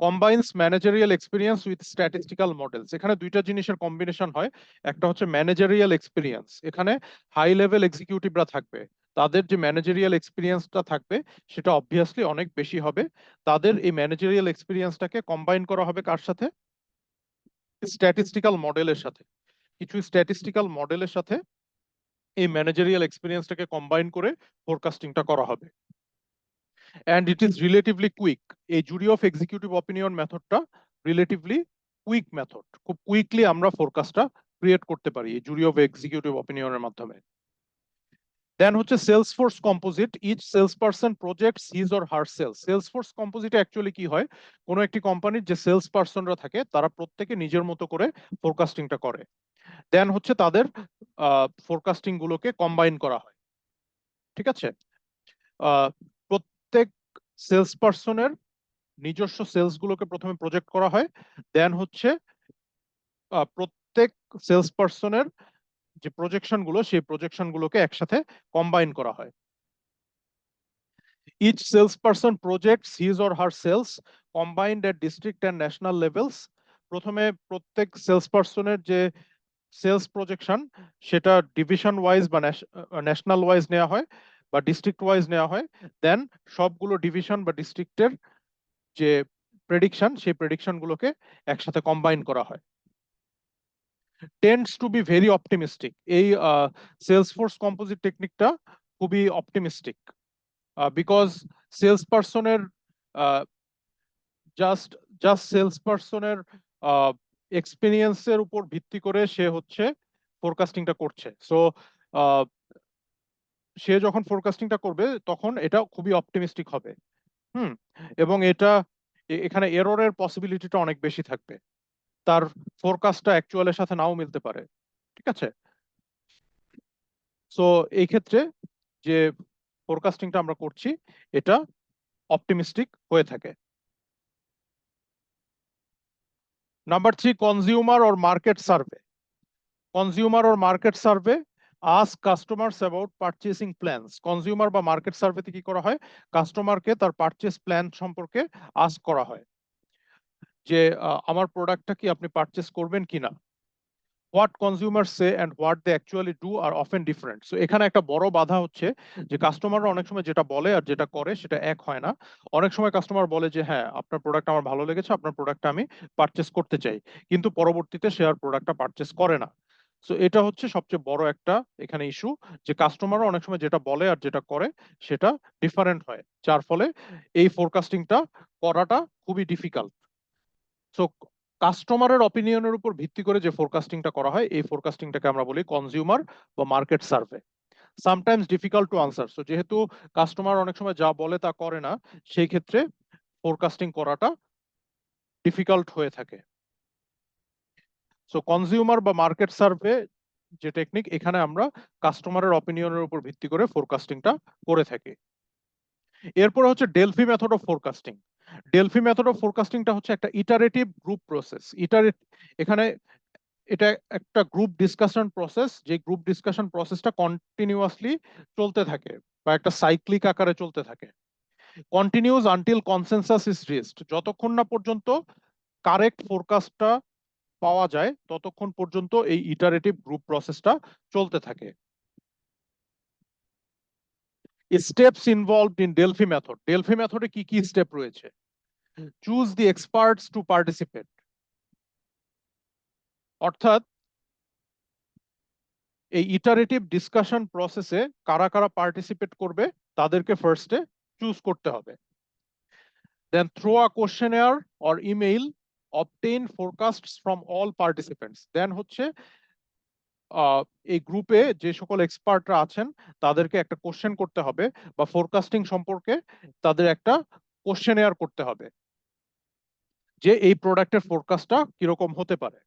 Combines managerial experience with statistical models. এখানে দুইটা জিনিসের কম্বিনেশন হয়। একটা হচ্ছে ম্যানেজারিয়াল এক্সপিরিয়েন্স, এখানে হাই লেভেল এক্সিকিউটিভরা থাকবে, তাদের যে ম্যানেজারিয়াল এক্সপিরিয়েন্সটা থাকবে সেটা অবভিয়াসলি অনেক বেশি হবে। তাদের এই ম্যানেজারিয়াল এক্সপিরিয়েন্সটাকে কম্বাইন করা হবে কার সাথে? স্ট্যাটিস্টিক্যাল মডেলের সাথে। কিছু স্ট্যাটিস্টিক্যাল মডেলের সাথে এই ম্যানেজারিয়াল এক্সপিরিয়েন্সটাকে কম্বাইন করে ফোরকাস্টিংটা করা হবে। And it is relatively quick. এই জুরি অফ এক্সিকিউটিভ অপিনিয়ন মেথডটা রিলেটিভলি কুইক মেথড, খুব কুইকলি আমরা ফোরকাস্টটা ক্রিয়েট করতে পারি এই জুরি অফ এক্সিকিউটিভ অপিনিয়নের মাধ্যমে। দেন হচ্ছে sales force composite. Each sales person projects his or her sales. Sales force কম্পোজিটে অ্যাকচুয়ালি কি হয়, কোনো একটি কোম্পানির যে সেলস পারসনরা থাকে তারা প্রত্যেকে নিজের মতো করে ফোরকাস্টিংটা করে। দেন হচ্ছে তাদের ফোরকাস্টিং গুলোকে কম্বাইন করা হয়। ঠিক আছে? প্রত্যেক সেলস পারসনের নিজস্ব সেলস গুলোকে প্রথমে প্রজেক্ট করা হয়। দেন হচ্ছে প্রত্যেক সেলস পারসনের যে প্রজেকশন গুলো, সেই প্রজেকশন গুলোকে একসাথে কম্বাইন করা হয়। Each sales person projects his or her sales combined at district and national levels. প্রথমে প্রত্যেক সেলস পারসনের যে সেলস প্রজেকশন সেটা ডিভিশন ওয়াইজ বা ন্যাশনাল ওয়াইজ নেওয়া হয় বা ডিস্ট্রিক্ট ওয়াইজ নেওয়া হয়। দেন সবগুলো ডিভিশন বা ডিস্ট্রিক্টের যে প্রেডিকশন, সেই প্রেডিকশন গুলোকে একসাথে কম্বাইন করা হয়। Tends to be very optimistic. এই সেলসফোর্স কম্পোজিট টেকনিকটা খুবই অপটিমিস্টিক, বিকজ সেলস পারসনের জাস্ট জাস্ট সেলস পারসনের এক্সপিরিয়েন্সের উপর ভিত্তি করে সে হচ্ছে ফোরকাস্টিংটা করছে। সো সে যখন ফোরকাস্টিংটা করবে তখন এটা খুবই অপটিমিস্টিক হবে। হুম। এবং এটা এখানে এররের পসিবিলিটিটা অনেক বেশি থাকবে, তার ফোরকাস্টটা অ্যাকচুয়ালের সাথে নাও মিলতে পারে। ঠিক আছে? সো এই ক্ষেত্রে যে ফোরকাস্টিংটা আমরা করছি এটা অপটিমিস্টিক হয়ে থাকে। Number 3, consumer or market survey. Consumer or market survey ask customers about purchasing plans. Consumer বা মার্কেট সার্ভেতে কি করা হয়, কাস্টমারকে তার পারচেস প্ল্যান সম্পর্কে আস্ক করা হয় যে আমার প্রোডাক্টটা কি আপনি পারচেস করবেন কিনা। What consumer say and what they actually do are often different. So এখানে একটা বড় বাধা হচ্ছে যে কাস্টমাররা অনেক সময় যেটা বলে আর যেটা করে সেটা এক হয় না। অনেক সময় কাস্টমার বলে যে হ্যাঁ আপনার প্রোডাক্ট আমার ভালো লেগেছে, আপনার প্রোডাক্টটা আমি পারচেস করতে চাই, কিন্তু পরবর্তীতে সে আর প্রোডাক্টটা পারচেস করে না। সো এটা হচ্ছে সবচেয়ে বড় একটা এখানে ইস্যু, যে কাস্টমাররা অনেক সময় যেটা বলে আর যেটা করে সেটা ডিফারেন্ট হয়, যার ফলে এই ফোরকাস্টিংটা করাটা খুবই ডিফিকাল্ট। সো কাস্টমারের অপিনিয়নের উপর ভিত্তি করে যে ফোরকাস্টিংটা করা হয় এই ফোরকাস্টিংটাকে আমরা বলি কনজিউমার বা market survey. Sometimes difficult to answer. So যেহেতু কাস্টমার অনেক সময় যা বলে তা করে না, সেই ক্ষেত্রে ফোরকাস্টিং করাটা ডিফিকাল্ট হয়ে থাকে। সো কনজিউমার বা মার্কেট সার্ভে যে টেকনিক, এখানে আমরা কাস্টমারের অপিনিয়নের উপর ভিত্তি করে ফোরকাস্টিংটা করে থাকি। এরপর হচ্ছে Delphi method of forecasting. Delphi method of ফোরকাস্টিংটা হচ্ছে একটা ইটারেটিভ গ্রুপ প্রসেস। এখানে এটা একটা গ্রুপ ডিসকাশন প্রসেস, যে গ্রুপ ডিসকাশন প্রসেসটা কন্টিনিউয়াসলি চলতে থাকে বা একটা সাইক্লিক আকারে চলতে থাকে। Continues until consensus is reached. যতক্ষণ না পর্যন্ত কারেক্ট ফোরকাস্টটা পাওয়া যায় ততক্ষণ পর্যন্ত এই ইটারেটিভ গ্রুপ প্রসেসটা চলতে থাকে। Steps involved in Delphi method. Delphi মেথডে কি কি স্টেপ রয়েছে? Choose the experts to participate. অর্থাৎ এই ইটারেটিভ ডিসকাশন প্রসেসে কারা কারা পার্টিসিপেট করবে তাদেরকে ফার্স্টে চুজ করতে হবে। Then throw a questionnaire or email, obtain forecasts from all participants. Then হচ্ছে এই গ্রুপে যে সকল এক্সপার্টরা আছেন তাদেরকে একটা কোশ্চেন করতে হবে, বা ফোরকাস্টিং সম্পর্কে তাদের একটা কোশ্চেনেয়ার করতে হবে যে এই প্রোডাক্টের ফোরকাস্টটা কিরকম হতে পারে।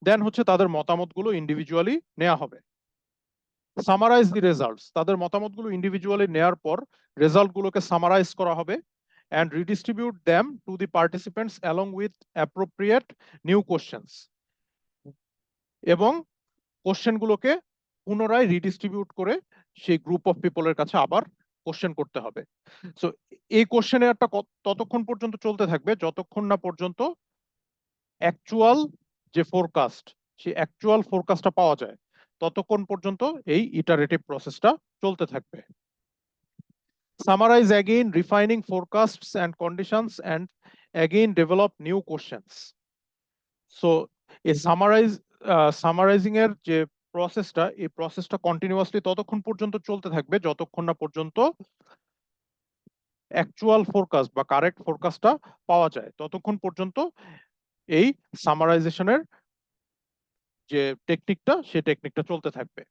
দেন হচ্ছে তাদের মতামতগুলো ইন্ডিভিজুয়ালি নেওয়া হবে। সামারাইজ দি রেজাল্টস, তাদের মতামতগুলো ইন্ডিভিজুয়ালি নেওয়ার পর রেজাল্টগুলোকে সামারাইজ করা হবে and redistribute them to the participants along with appropriate new questions, এবং কোশ্চেনগুলোকে পুনরায় রিডিস্ট্রিবিউট করে সেই গ্রুপ অফ পিপলের কাছে আবার কোশ্চেন করতে হবে। সো এই কোশ্চেনেরটা ততক্ষণ পর্যন্ত চলতে থাকবে যতক্ষণ না পর্যন্ত অ্যাকচুয়াল যে ফোরকাস্ট, সেই অ্যাকচুয়াল ফোরকাস্টটা পাওয়া যায়, ততক্ষণ পর্যন্ত এই ইটারেটিভ প্রসেসটা চলতে থাকবে। Summarize again, refining forecasts and conditions, and again develop new questions. So এই সামারাইজিং এর যে প্রসেসটা, এই প্রসেসটা কন্টিনিউয়াসলি ততক্ষণ পর্যন্ত চলতে থাকবে যতক্ষণ না পর্যন্ত অ্যাকচুয়াল ফোরকাস্ট বা কারেক্ট ফোরকাস্টটা পাওয়া যায়, ততক্ষণ পর্যন্ত এই সামারাইজেশনের যে টেকনিকটা, সেই টেকনিকটা চলতে থাকবে।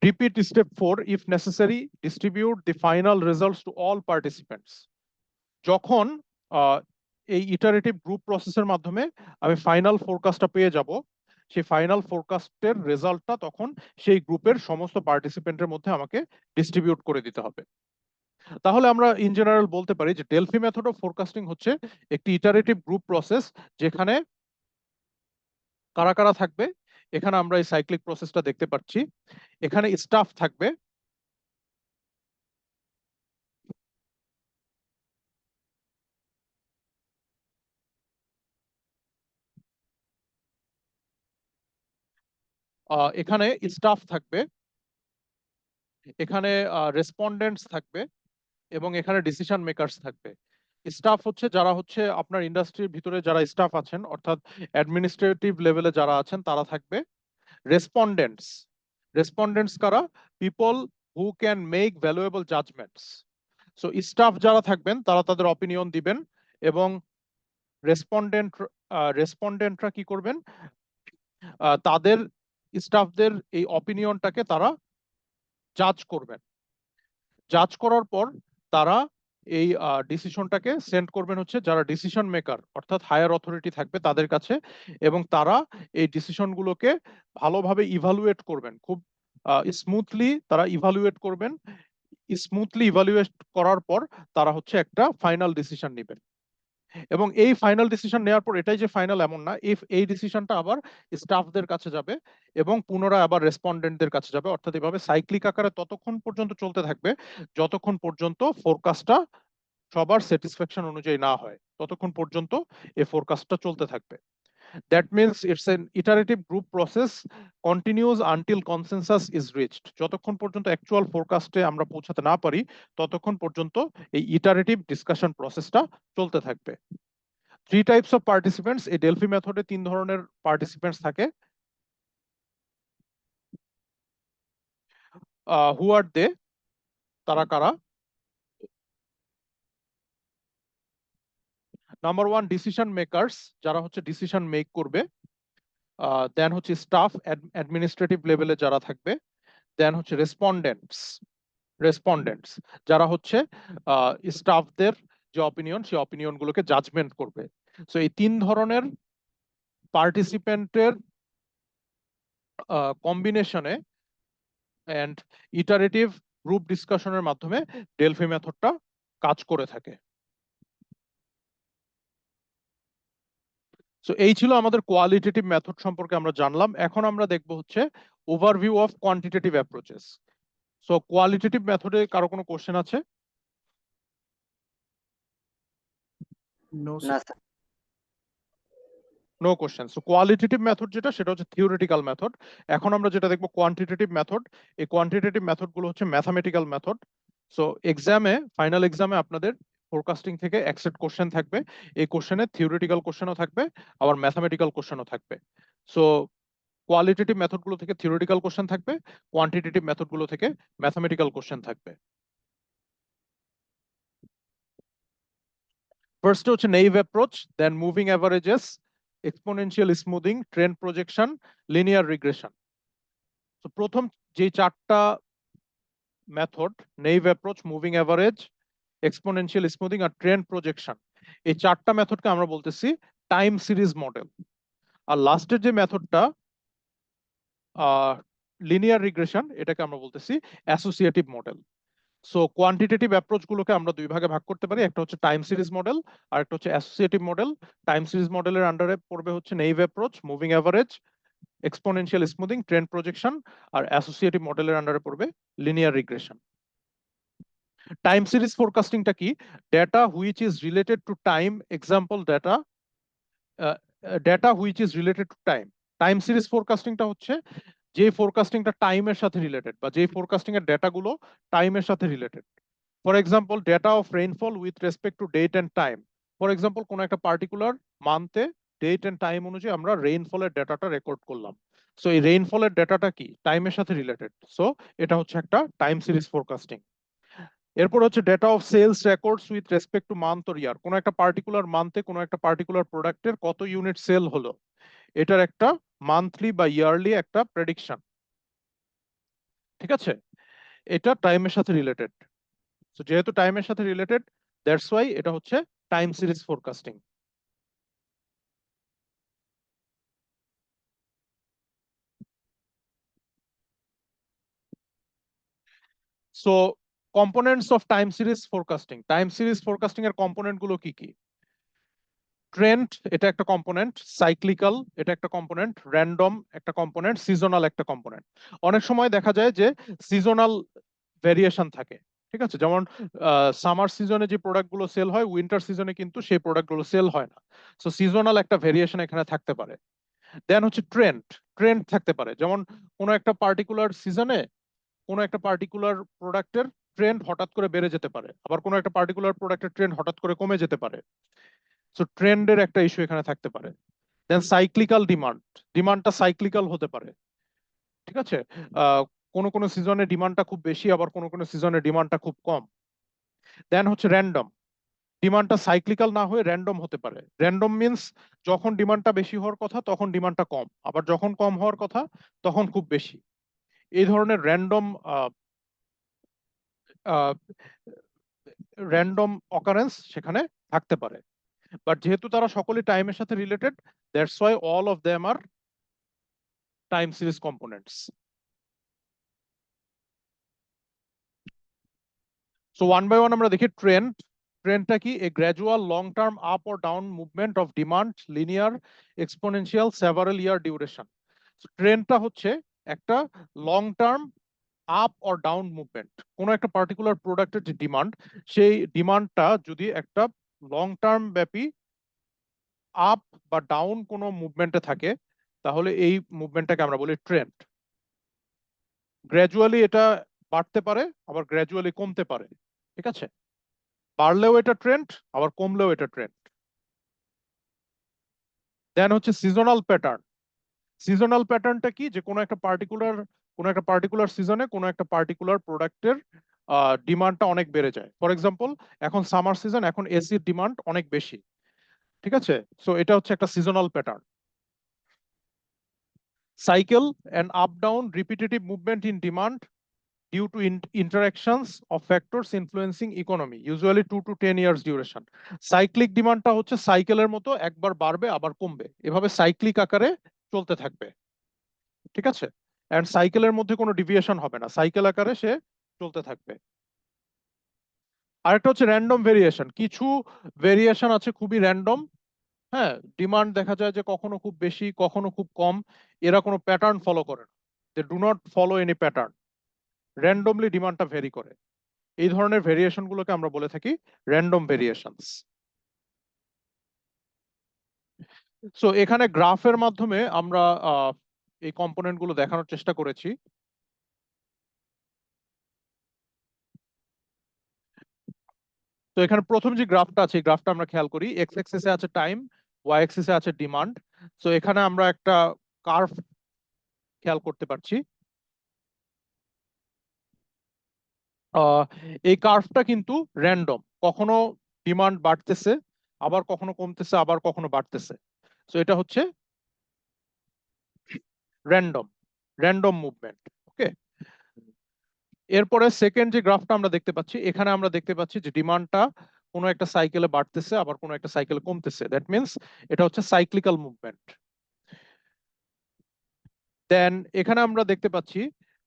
Repeat step 4 if necessary, distribute the final results to all participants. যখন এই ইটারেটিভ গ্রুপ প্রসেসের মাধ্যমে আমি ফাইনাল ফোরকাস্টটা পেয়ে যাব, সেই ফাইনাল ফোরকাস্টের রেজাল্টটা তখন সেই গ্রুপের সমস্ত পার্টিসিপেন্টের মধ্যে আমাকে ডিস্ট্রিবিউট করে দিতে হবে। তাহলে আমরা ইন জেনারেল বলতে পারি যে ডেলফি মেথড অফ ফোরকাস্টিং হচ্ছে একটি ইটারেটিভ গ্রুপ প্রসেস, যেখানে কারা কারা থাকবে। এখানে আমরা এই সাইক্লিক প্রসেসটা দেখতে পাচ্ছি। এখানে স্টাফ থাকবে, এখানে স্টাফ থাকবে, এখানে রেসপন্ডেন্টস থাকবে, এবং এখানে ডিসিশন মেকারস থাকবে। স্টাফ হচ্ছে যারা হচ্ছে আপনার ইন্ডাস্ট্রির ভিতরে যারা স্টাফ আছেন, অর্থাৎ অ্যাডমিনিস্ট্রেটিভ লেভেলে যারা আছেন তারা থাকবে। রেসপন্ডেন্টস, রেসপন্ডেন্টস কারা? People who can make valuable judgements. So staff যারা থাকবেন তারা তাদের অপিনিয়ন দিবেন, এবং রেসপন্ডেন্ট রেসপন্ডেন্টরা কি করবেন? তাদের স্টাফদের এই অপিনিয়নটাকে তারা জাজ করবেন। জাজ করার পর তারা এই ডিসিশনটাকে সেন্ড করবেন হচ্ছে যারা ডিসিশন মেকার, অর্থাৎ হায়ার অথরিটি থাকবে তাদের কাছে, এবং তারা এই ডিসিশনগুলোকে ভালোভাবে ইভালুয়েট করবেন, খুব স্মুথলি তারা ইভালুয়েট করবেন। স্মুথলি ইভালুয়েট করার পর তারা হচ্ছে একটা ফাইনাল ডিসিশন নেবেন, এবং এই ফাইনাল ডিসিশন নেওয়ার পর এটাই যে ফাইনাল এমন না, এই ডিসিশনটা আবার স্টাফদের কাছে যাবে এবং পুনরায় আবার রেসপন্ডেন্টদের কাছে যাবে, অর্থাৎ এভাবে সাইক্লিক আকারে ততক্ষণ পর্যন্ত চলতে থাকবে যতক্ষণ পর্যন্ত ফোরকাস্টটা সবার স্যাটিসফ্যাকশন অনুযায়ী না হয়, ততক্ষণ পর্যন্ত এই ফোরকাস্টটা চলতে থাকবে। That means it's an iterative group process continues until consensus is reached. যতক্ষণ পর্যন্ত অ্যাকচুয়াল ফোরকাস্টে আমরা পৌঁছাতে না পারি ততক্ষণ পর্যন্ত এই ইটারেটিভ ডিসকাশন প্রসেসটা চলতে থাকবে। থ্রি টাইপস অফ পার্টিসিপেন্টস, এই ডেলফি মেথডে 3 ধরনের পার্টিসিপেন্টস থাকে। হু আর দে, তারা কারা? নাম্বার 1 ডিসিশন মেকারস, যারা হচ্ছে ডিসিশন মেক করবে। দেন হচ্ছে স্টাফ অ্যাডমিনিস্ট্রেটিভ লেভেলে যারা থাকবে। দেন হচ্ছে রেসপন্ডেন্টস, রেসপন্ডেন্টস যারা হচ্ছে স্টাফদের যে অপিনিয়ন, সেই অপিনিয়ন গুলোকে জাজমেন্ট করবে। সো এই 3 ধরনের পার্টিসিপেন্টের কম্বিনেশনে এন্ড ইটারেটিভ গ্রুপ ডিসকাশনের মাধ্যমে ডেলফি মেথডটা কাজ করে থাকে। সো এই ছিল আমাদের কোয়ালিটেটিভ মেথড সম্পর্কে আমরা জানলাম। এখন আমরা দেখব হচ্ছে overview of quantitative approaches. So qualitative মেথডে কারো কোনো কোশ্চেন আছে? No, না sir. Sir. No question. So qualitative method যেটা, সেটা হচ্ছে থিওরিটিক্যাল মেথড। এখন আমরা যেটা দেখবো কোয়ান্টিটেটিভ মেথড। এই কোয়ান্টিটেটিভ মেথড গুলো হচ্ছে ম্যাথামেটিক্যাল মেথড। সো এক্সামে, ফাইনাল এক্সামে আপনাদের ফোরকাস্টিং থেকে এক সেট কোশ্চেন থাকবে। এই কোশ্চেনে থিওরিটিক্যাল কোশ্চেনও থাকবে, আবার ম্যাথামেটিক্যাল কোশ্চেনও থাকবে। সো কোয়ালিটেটিভ মেথড গুলো থেকে থিওরিটিক্যাল কোশ্চেন থাকবে, কোয়ান্টিটেটিভ মেথড গুলো থেকে ম্যাথামেটিক্যাল কোশ্চেন থাকবে। ফার্স্ট হচ্ছে naive approach, then moving averages, exponential smoothing, trend projection, linear regression. তো প্রথম যে চারটা method, naive approach, moving average, exponential smoothing আর ট্রেন্ড প্রজেকশন, এই চারটা মেথডকে আমরা বলতেছি টাইম সিরিজ মডেল। আর লাস্টের যে মেথডটা লিনিয়ার রিগ্রেশন, এটাকে আমরা বলতেছি associative model. So quantitative approach গুলোকে আমরা দুই ভাগে ভাগ করতে পারি, একটা হচ্ছে টাইম সিরিজ মডেল আর একটা হচ্ছে অ্যাসোসিয়েটিভ মডেল। টাইম সিরিজ মডেলের আন্ডারে পড়বে হচ্ছে naive approach, moving average, exponential smoothing, trend projection, আর অ্যাসোসিয়েটিভ মডেলের আন্ডারে পড়বে লিনিয়ার রিগ্রেশন। টাইম সিরিজ ফোরকাস্টিংটা কি? Data which is related to time, example data, data which is related to time. Time series ফোরকাস্টিংটা হচ্ছে যে ফোরকাস্টিংটা টাইমের সাথে রিলেটেড, বা যে ফোরকাস্টিং এর ডেটাগুলো টাইমের সাথে related. For example data of rainfall with respect to date and time. ফর এক্সাম্পল কোন একটা পার্টিকুলার মান্থে ডেট এন্ড টাইম অনুযায়ী আমরা রেইনফলের ডেটাটা রেকর্ড করলাম। সো এই রেইনফলের ডেটাটা কি? টাইমের সাথে রিলেটেড। সো এটা হচ্ছে একটা টাইম সিরিজ ফোরকাস্টিং। এরপর হচ্ছে data of sales records with respect to month or year. কোন একটা পার্টিকুলার মান্থে কোন একটা পার্টিকুলার প্রোডাক্টের কত ইউনিট সেল হলো, এটার একটা মান্থলি বা ইয়ারলি একটা প্রেডিকশন। ঠিক আছে, এটা টাইমের সাথে রিলেটেড। তো যেহেতু টাইমের সাথে রিলেটেড, দ্যাটস ওয়াই এটা হচ্ছে time series forecasting. So components of time series forecasting. Time series forecasting এর কম্পোনেন্ট গুলো কি কি? ট্রেন্ড, এটা একটা কম্পোনেন্ট। সাইক্লিক্যাল, এটা একটা কম্পোনেন্ট। র্যান্ডম একটা কম্পোনেন্ট। সিজনাল একটা কম্পোনেন্ট। অনেক সময় দেখা যায় যে সিজনাল ভেরিয়েশন থাকে। ঠিক আছে, যেমন সামার সিজনে যে প্রোডাক্ট গুলো সেল হয়, উইন্টার সিজনে কিন্তু সেই প্রোডাক্ট গুলো সেল হয় না। সো সিজনাল একটা ভেরিয়েশন এখানে থাকতে পারে। দেন হচ্ছে ট্রেন্ড। ট্রেন্ড থাকতে পারে, যেমন কোনো একটা পার্টিকুলার সিজনে কোনো একটা পার্টিকুলার প্রোডাক্টের ট্রেন্ড হঠাৎ করে বেড়ে যেতে পারে, আবার কোনো একটা পার্টিকুলার প্রোডাক্টের ট্রেন্ড হঠাৎ করে কমে যেতে পারে। সো ট্রেন্ডের একটা ইস্যু এখানে থাকতে পারে। দেন সাইক্লিক্যাল ডিমান্ড। ডিমান্ডটা সাইক্লিক্যাল হতে পারে। ঠিক আছে, আহ কোন কোন সিজনে ডিমান্ডটা খুব বেশি, আবার কোন কোন সিজনে ডিমান্ডটা খুব কম। দেন হচ্ছে র্যান্ডম। ডিমান্ডটা সাইক্লিক্যাল না হয়ে র্যান্ডম হতে পারে। র্যান্ডম মিন্স যখন ডিমান্ডটা বেশি হওয়ার কথা তখন ডিমান্ডটা কম, আবার যখন কম হওয়ার কথা তখন খুব বেশি। এই ধরনের র্যান্ডম অকারেন্স সেখানে থাকতে পারে। বাট যেহেতু তারা সকলে টাইমের সাথে related, that's why all of them are time series components. So one by one আমরা দেখি ট্রেন্ড। ট্রেন্ডটা কি? A gradual long term up or down movement of demand, linear, exponential, several year duration. ট্রেন্ডটা হচ্ছে একটা long term up or down movement. কোন একটা particular প্রোডাক্টের যে ডিমান্ড, সেই ডিমান্ডটা যদি একটা লং টার্ম ব্যাপী আপ বা ডাউন কোনো মুভমেন্টে থাকে, তাহলে এই মুভমেন্টটাকে আমরা বলি ট্রেন্ড। গ্র্যাজুয়ালি এটা বাড়তে পারে, আবার গ্র্যাজুয়ালি কমতে পারে। ঠিক আছে, বাড়লেও এটা ট্রেন্ড, আবার কমলেও এটা ট্রেন্ড। দেন হচ্ছে সিজনাল প্যাটার্ন। সিজনাল প্যাটার্নটা কি? যে কোনো একটা পার্টিকুলার সিজনে কোনো একটা পার্টিকুলার প্রোডাক্টের ডিমান্ডটা অনেক বেড়ে যায়। ফর এক্সাম্পল এখন সামার সিজন, এখন এসির ডিমান্ড অনেক বেশি। ঠিক আছে, সো এটা হচ্ছে একটা seasonal pattern. Cycle, and up down repetitive movement in demand due to interactions of factors influencing economy, usually 2 to 10 years duration. Cyclic ডিমান্ডটা হচ্ছে সাইকেলের মতো, একবার বাড়বে আবার কমবে, এভাবে সাইক্লিক আকারে চলতে থাকবে। ঠিক আছে, এন্ড সাইকেলের মধ্যে কোনো ডিভিয়েশন হবে না, সাইকেল আকারে সে চলতে থাকবে। আরেকটা হচ্ছে র্যান্ডম ভেরিয়েশন। কিছু ভেরিয়েশন আছে খুবই র্যান্ডম। হ্যাঁ, ডিমান্ড দেখা যায় যে কখনো খুব বেশি, কখনো খুব কম। এরা কোনো প্যাটার্ন ফলো করে না, they do not follow any pattern, randomly ডিমান্ডটা ভেরি করে। এই ধরনের ভেরিয়েশন গুলোকে আমরা বলে থাকি র্যান্ডম ভেরিয়েশনস। সো এখানে গ্রাফের মাধ্যমে আমরা এই কম্পোনেন্ট গুলো দেখানোর চেষ্টা করেছি। তো এখানে প্রথম যে গ্রাফটা আছে, এই গ্রাফটা আমরা খেয়াল করি। এক্স অ্যাক্সিসে আছে টাইম, ওয়াই অ্যাক্সিসে আছে ডিমান্ড। সো এখানে আমরা একটা কার্ভ খেয়াল করতে পারছি। আহ, এই কার্ভটা কিন্তু র্যান্ডম, কখনো ডিমান্ড বাড়তেছে, আবার কখনো কমতেছে, আবার কখনো বাড়তেছে। সো এটা হচ্ছে র্যান্ডম মুভমেন্ট। ওকে, এরপরে সেকেন্ড যে গ্রাফটা আমরা দেখতে পাচ্ছি, এখানে আমরা দেখতে পাচ্ছি যে ডিমান্ডটা কোনো একটা সাইকেলে বাড়তেছে, আবার কোনো একটা সাইকেলে কমতেছে। দ্যাট মিনস এটা হচ্ছে সাইক্লিক্যাল মুভমেন্ট। দেন এখানে আমরা দেখতে পাচ্ছি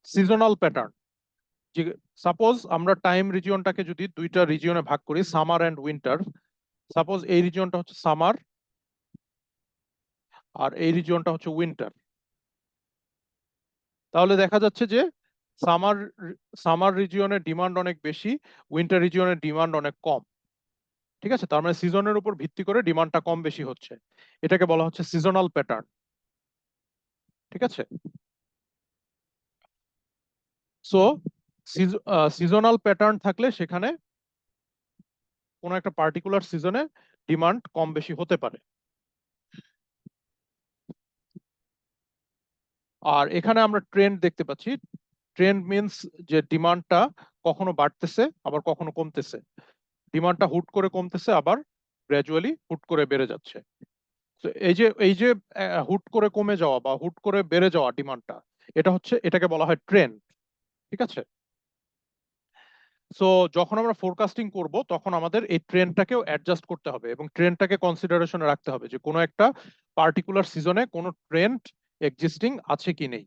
সিজনাল প্যাটার্ন। যে সাপোজ আমরা টাইম রিজিয়নটাকে যদি দুইটা রিজিয়নে ভাগ করি, সামার অ্যান্ড উইন্টার, সাপোজ এই রিজিয়নটা হচ্ছে সামার আর এই রিজিয়নটা হচ্ছে উইন্টার, তাহলে দেখা যাচ্ছে যে সামার সামার রিজিয়নের ডিমান্ড অনেক বেশি, উইন্টার রিজিয়নের ডিমান্ড অনেক কম। ঠিক আছে, তার মানে সিজনের উপর ভিত্তি করে ডিমান্ডটা কম বেশি হচ্ছে, এটাকে বলা হচ্ছে সিজনাল প্যাটার্ন। ঠিক আছে, সো সিজনাল প্যাটার্ন থাকলে সেখানে কোনো একটা পার্টিকুলার সিজনে ডিমান্ড কম বেশি হতে পারে। আর এখানে আমরা ট্রেন্ড দেখতে পাচ্ছি। ট্রেন্ড মিন্স যে ডিমান্ডটা কখনো বাড়তেছে আবার কখনো কমতেছে, ডিমান্ডটা হুট করে কমতেছে আবার গ্র্যাজুয়ালি হুট করে বেড়ে যাচ্ছে। তো এই যে হুট করে কমে যাওয়া বা হুট করে বেড়ে যাওয়া ডিমান্ডটা, এটাকে বলা হয় ট্রেন্ড। ঠিক আছে, সো যখন আমরা ফোরকাস্টিং করব তখন আমাদের এই ট্রেন্ডটাকেও অ্যাডজাস্ট করতে হবে এবং ট্রেন্ডটাকে কনসিডারেশনে রাখতে হবে যে কোনো একটা পার্টিকুলার সিজনে কোনো ট্রেন্ড এক্সিস্টিং আছে কি নেই।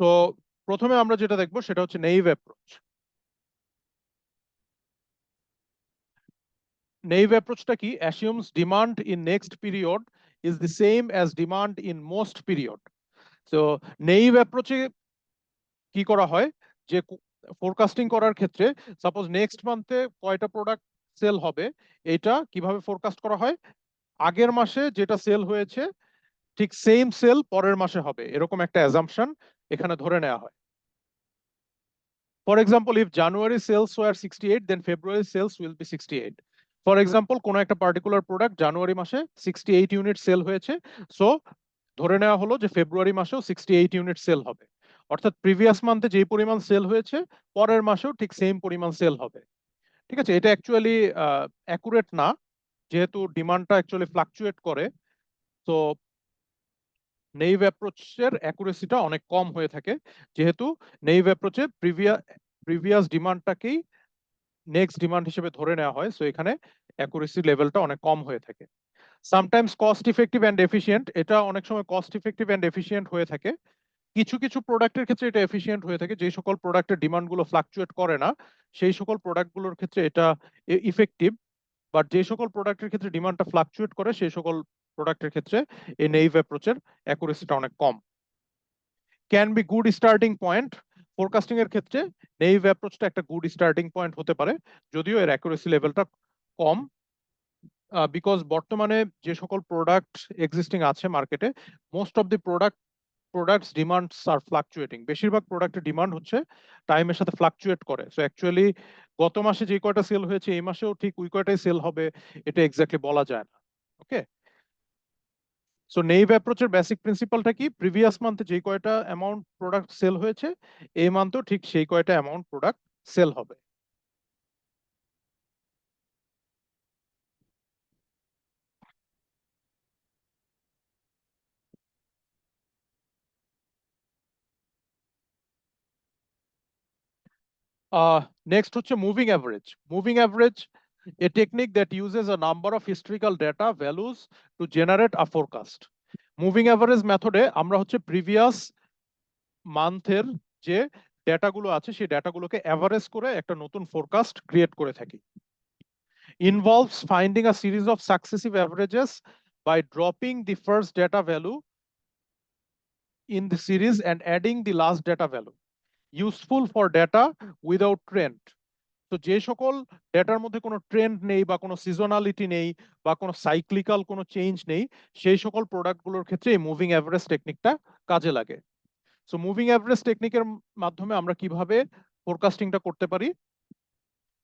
তো প্রথমে আমরা যেটা দেখবো সেটা হচ্ছে নেইভ অ্যাপ্রোচ। নেইভ অ্যাপ্রোচটা কি? Assumes demand in next period is the same as demand in most period. তো নেইভ অ্যাপ্রোচে কি করা হয় যে ফোরকাস্টিং করার ক্ষেত্রে সাপোজ নেক্সট মান্থে কয়টা প্রোডাক্ট সেল হবে, এটা কিভাবে ফোরকাস্ট করা হয়? আগের মাসে যেটা সেল হয়েছে ঠিক সেম সেল পরের মাসে হবে, এরকম একটা অ্যাজাম্পশন এখানে ধরে নেওয়া হয়। For example, if January sales were 68, then February sales will be 68। For example, কোনো একটা পার্টিকুলার প্রোডাক্ট জানুয়ারি মাসে 68 ইউনিট সেল হয়েছে, সো ধরে নেওয়া হলো যে ফেব্রুয়ারি মাসেও 68 ইউনিট সেল হবে। অর্থাৎ প্রিভিয়াস মান্থে যেই পরিমাণ সেল হয়েছে পরের মাসেও ঠিক সেম পরিমাণ সেল হবে। ঠিক আছে, এটা অ্যাকচুয়ালি অ্যাকুরেট না, যেহেতু ডিমান্ডটা অ্যাকচুয়ালি ফ্লাকচুয়েট করে। তো নেইভ অ্যাপ্রোচের অ্যাকুরেসিটা অনেক কম হয়ে থাকে, যেহেতু নেইভ অ্যাপ্রোচে প্রিভিয়াস ডিমান্ডটাকেই নেক্সট ডিমান্ড হিসেবে ধরে নেওয়া হয়, সো এখানে অ্যাকুরেসি লেভেলটা অনেক কম হয়ে থাকে। Sometimes cost effective and efficient, এটা অনেক সময় কস্ট ইফেক্টিভ অ্যান্ড এফিশিয়েন্ট হয়ে থাকে। কিছু কিছু প্রোডাক্টের ক্ষেত্রে এটা এফিশিয়েন্ট হয়ে থাকে, যে সকল প্রোডাক্টের ডিমান্ড গুলো ফ্লাকচুয়েট করে না সেই সকল প্রোডাক্টগুলোর ক্ষেত্রে এটা ইফেক্টিভ। বাট যে সকল প্রোডাক্টের ক্ষেত্রে ডিমান্ডটা ফ্লাকচুয়েট করে সেই সকল প্রোডাক্টের ক্ষেত্রে এই নেইভ অ্যাপ্রোচের অ্যাকুরেসিটা অনেক কম। Can be good starting point, forecasting এর ক্ষেত্রে নেইভ অ্যাপ্রোচটা একটা গুড স্টার্টিং পয়েন্ট হতে পারে, যদিও এর অ্যাকুরেসি লেভেলটা কম। বিকজ বর্তমানে যে সকল প্রোডাক্ট এক্সিস্টিং আছে মার্কেটে, most of the products demands are fluctuating. বেশিরভাগ প্রোডাক্টের ডিমান্ড হচ্ছে টাইমের সাথে ফ্লাকচুয়েট করে। সো অ্যাকচুয়ালি গত মাসে যে কয়টা সেল হয়েছে এই মাসেও ঠিক ওই কয়টাই সেল হবে, এটা এক্স্যাক্টলি বলা যায় না। ওকে, সো নেইভ অ্যাপ্রোচের বেসিক প্রিন্সিপালটা কি? প্রিভিয়াস মান্থে যে কয়টা অ্যামাউন্ট প্রোডাক্ট সেল হয়েছে এই মান্থও ঠিক সেই কয়টা অ্যামাউন্ট প্রোডাক্ট সেল হবে। নেক্সট হচ্ছে moving average. Moving average, a technique that uses a number of historical data values to generate a forecast. Moving average মেথডে আমরা হচ্ছে প্রিভিয়াস মান্থের যে ডেটাগুলো আছে সেই ডেটাগুলোকে অ্যাভারেজ করে একটা নতুন ফোরকাস্ট ক্রিয়েট করে থাকি। Involves finding a series of successive averages by dropping the first data value in the series and adding the last data value. Useful for data without trend. তো যে সকল ডেটার মধ্যে কোনো ট্রেন্ড নেই বা কোনো সিজনালিটি নেই বা কোনো সাইক্লিক্যাল কোনো চেঞ্জ নেই, সেই সকল প্রোডাক্টগুলোর ক্ষেত্রে এই মুভিং অ্যাভারেজ টেকনিকটা কাজে লাগে। সো মুভিং অ্যাভারেজ টেকনিকের মাধ্যমে আমরা কিভাবে ফোরকাস্টিংটা করতে পারি?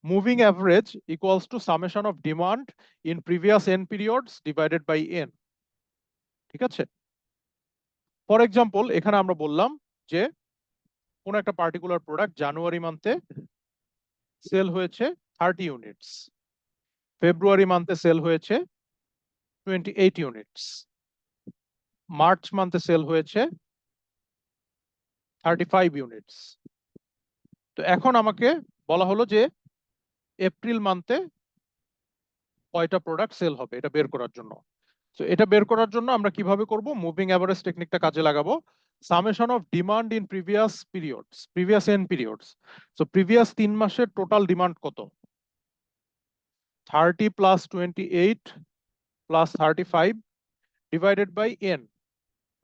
Moving average equals to summation of demand in previous N periods divided by N. ঠিক আছে? ফর এক্সাম্পল, এখানে আমরা বললাম যে কোন একটা পার্টিকুলার প্রোডাক্ট জানুয়ারি মান্থে সেল হয়েছে 30 ইউনিটস, ফেব্রুয়ারি মান্থে সেল হয়েছে 28 ইউনিটস, মার্চ মান্থে সেল হয়েছে 35 ইউনিটস। তো এখন আমাকে বলা হলো যে এপ্রিল মান্থে কয়টা প্রোডাক্ট সেল হবে এটা বের করার জন্য। তো এটা বের করার জন্য আমরা কিভাবে করব? মুভিং অ্যাভারেজ টেকনিকটা কাজে লাগাবো। Summation of demand in previous periods, previous N periods. So previous 3 মাসের টোটাল ডিমান্ড কত? 30 plus 28 plus 35 divided by N.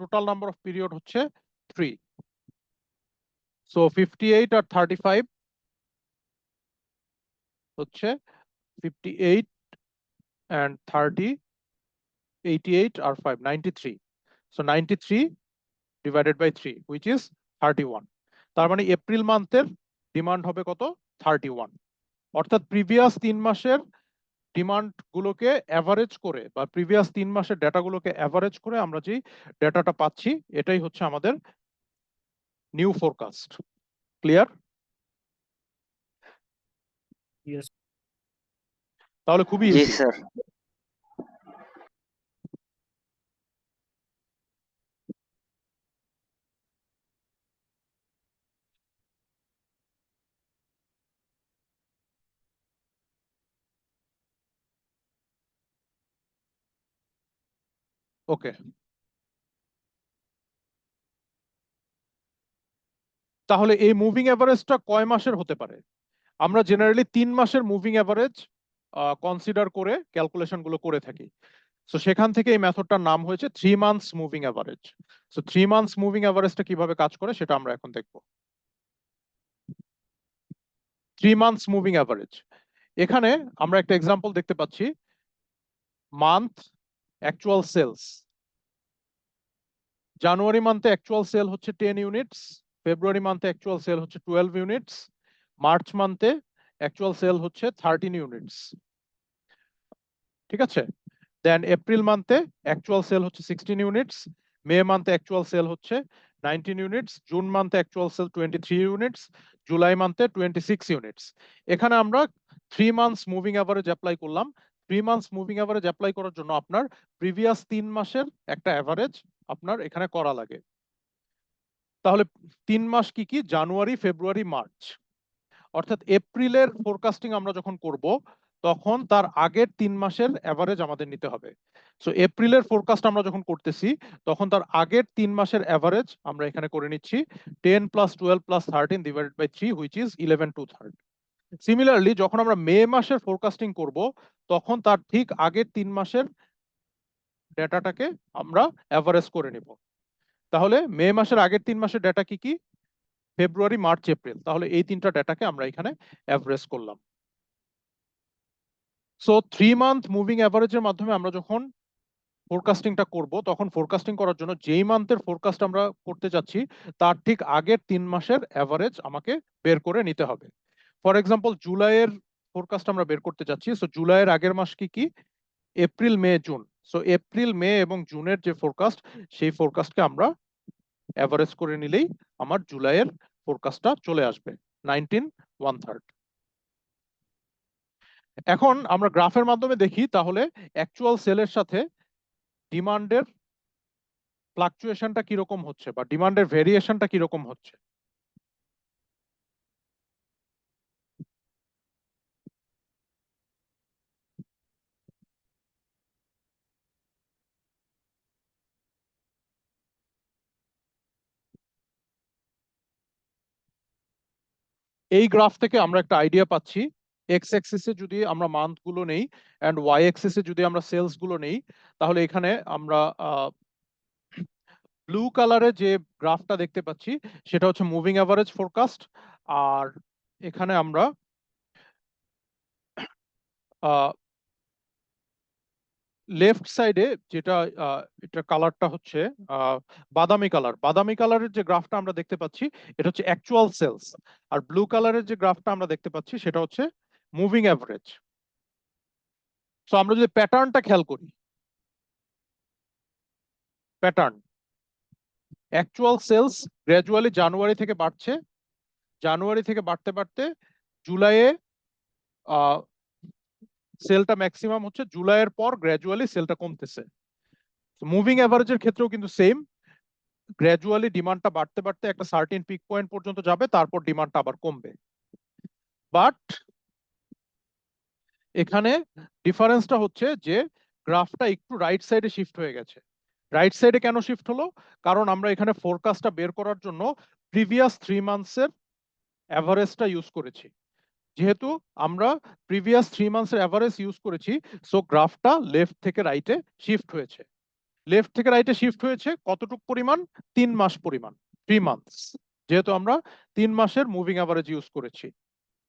Total number of period হচ্ছে 3। সো 58 আর 35 হচ্ছে 58 and 30, 88 R 5, 93. So 93 divided by 3, which is 31. তার মানে April মান্থের demand হবে কত? 31। অর্থাৎ previous 3 মাসের ডিমান্ড গুলোকে অ্যাভারেজ করে বা প্রিভিয়াস 3 মাসের ডেটাগুলোকে অ্যাভারেজ করে আমরা যে ডেটাটা পাচ্ছি, এটাই হচ্ছে আমাদের নিউ ফোরকাস্ট। ক্লিয়ার? Yes. তাহলে খুবই জি ইজি। স্যার। ওকে, তাহলে এই মুভিং অ্যাভারেজটা কয় মাসের হতে পারে? আমরা জেনারেলি 3 মাসের মুভিং অ্যাভারেজ কনসিডার করে ক্যালকুলেশন গুলো করে থাকি। সো সেখান থেকে এই মেথডটার নাম হয়েছে 3 months moving average. So 3 months moving অ্যাভারেজটা কিভাবে কাজ করে সেটা আমরা এখন দেখব। 3 মান্থস মুভিং অ্যাভারেজ, এখানে আমরা একটা এক্সাম্পল দেখতে পাচ্ছি। মান্থ অ্যাকচুয়াল সেলস, জানুয়ারি মান্থে অ্যাকচুয়াল সেল হচ্ছে 10 ইউনিটস, ফেব্রুয়ারি মান্থে অ্যাকচুয়াল সেল হচ্ছে 12 ইউনিটস, মার্চ মান্থে অ্যাকচুয়াল সেল হচ্ছে 13 ইউনিটস। ঠিক আছে? দেন এপ্রিল মান্থে অ্যাকচুয়াল সেল হচ্ছে 16 ইউনিটস, মে মান্থে অ্যাকচুয়াল সেল হচ্ছে 19 ইউনিটস, জুন মান্থে অ্যাকচুয়াল সেল 23 ইউনিটস, জুলাই মান্থে 26 ইউনিটস। এখানে আমরা 3 মান্থস মুভিং অ্যাভারেজ অ্যাপ্লাই করলাম। 3 মান্থস মুভিং অ্যাভারেজ অ্যাপ্লাই করার জন্য আপনার প্রিভিয়াস 3 মাসের একটা অ্যাভারেজ আপনার এখানে করা লাগে। তাহলে 3 মাস কি কি? জানুয়ারি, ফেব্রুয়ারি, মার্চ। অর্থাৎ এপ্রিলের ফোরকাস্টিং আমরা যখন করব তখন তার আগের 3 মাসের অ্যাভারেজ আমাদের নিতে হবে। সো এপ্রিলের ফোরকাস্ট আমরা যখন করতেছি তখন তার আগের 3 মাসের অ্যাভারেজ আমরা এখানে করে নিচ্ছি 10 plus 12 plus 13 divided by 3, which is 11 2/3। Similarly যখন আমরা মে মাসের ফোরকাস্টিং করব তখন তার ঠিক আগের 3 মাসের ডেটাটাকে আমরা অ্যাভারেজ করে নিব। তাহলে মে মাসের আগের 3 মাসের ডেটা কি কি? ফেব্রুয়ারি, মার্চ, এপ্রিল। তাহলে এই তিনটা ডেটাকে আমরা এখানে অ্যাভারেজ করলাম। সো 3 মান্থ মুভিং অ্যাভারেজের মাধ্যমে আমরা যখন ফোরকাস্টিংটা করব তখন ফোরকাস্টিং করার জন্য যেই মান্থের ফোরকাস্ট আমরা করতে যাচ্ছি তার ঠিক আগের 3 মাসের অ্যাভারেজ আমাকে বের করে নিতে হবে। ফর এক্সাম্পল, জুলাইয়ের ফোরকাস্ট আমরা বের করতে যাচ্ছি। সো জুলাইয়ের আগের মাস কি কি? এপ্রিল, মে, জুন। সো এপ্রিল, মে এবং জুনের যে ফোরকাস্ট সেই ফোরকাস্টকে আমরা অ্যাভারেজ করে নিলেই আমার জুলাইয়ের ফোরকাস্টটা চলে আসবে 19 1/3। এখন আমরা গ্রাফের মাধ্যমে দেখি তাহলে অ্যাকচুয়াল সেলের সাথে ডিমান্ডের ফ্লাকচুয়েশনটা কিরকম হচ্ছে বা ডিমান্ডের ভেরিয়েশনটা কিরকম হচ্ছে। এই গ্রাফ থেকে আমরা একটা আইডিয়া পাচ্ছি। এক্স অ্যাক্সিসে যদি আমরা মান্থ গুলো নেই এন্ড ওয়াই অ্যাক্সিসে যদি আমরা সেলস গুলো নেই, তাহলে এখানে আমরা ব্লু কালারে যে গ্রাফটা দেখতে পাচ্ছি সেটা হচ্ছে মুভিং অ্যাভারেজ ফোরকাস্ট। আর এখানে আমরা লেফট সাইডে যেটা এটা কালারটা হচ্ছে বাদামি কালার, বাদামি কালারের যে গ্রাফটা আমরা দেখতে পাচ্ছি এটা হচ্ছে অ্যাকচুয়াল সেলস, আর ব্লু কালারের যে গ্রাফটা আমরা দেখতে পাচ্ছি সেটা হচ্ছে মুভিং অ্যাভারেজ। সো আমরা যদি প্যাটার্নটা খেয়াল করি, প্যাটার্ন অ্যাকচুয়াল সেলস গ্র্যাজুয়ালি জানুয়ারি থেকে বাড়ছে, জানুয়ারি থেকে বাড়তে বাড়তে জুলাইয়ে সেলটা ম্যাক্সিমাম হচ্ছে, জুলাইয়ের পর গ্র্যাজুয়ালি সেলটা কমতেছে। মুভিং অ্যাভারেজের ক্ষেত্রেও কিন্তু সেম, গ্র্যাজুয়ালি ডিমান্ডটা বাড়তে বাড়তে একটা সার্টেন পিক পয়েন্ট পর্যন্ত যাবে, তারপর ডিমান্ডটা আবার কমবে। বাট এখানে ডিফারেন্সটা হচ্ছে যে গ্রাফটা একটু রাইট সাইডে শিফট হয়ে গেছে। রাইট সাইডে কেন শিফট হলো? কারণ আমরা এখানে ফোরকাস্টটা বের করার জন্য প্রিভিয়াস 3 মান্থসের অ্যাভারেজটা ইউজ করেছি। যেহেতু আমরা প্রিভিয়াস 3 মান্থসের অ্যাভারেজ ইউজ করেছি, সো গ্রাফটা লেফট থেকে রাইটে শিফট হয়েছে। লেফট থেকে রাইটে শিফট হয়েছে কতটুকু পরিমাণ? 3 মাস পরিমাণ, 3 মান্থস, যেহেতু আমরা 3 মাসের মুভিং অ্যাভারেজ ইউজ করেছি।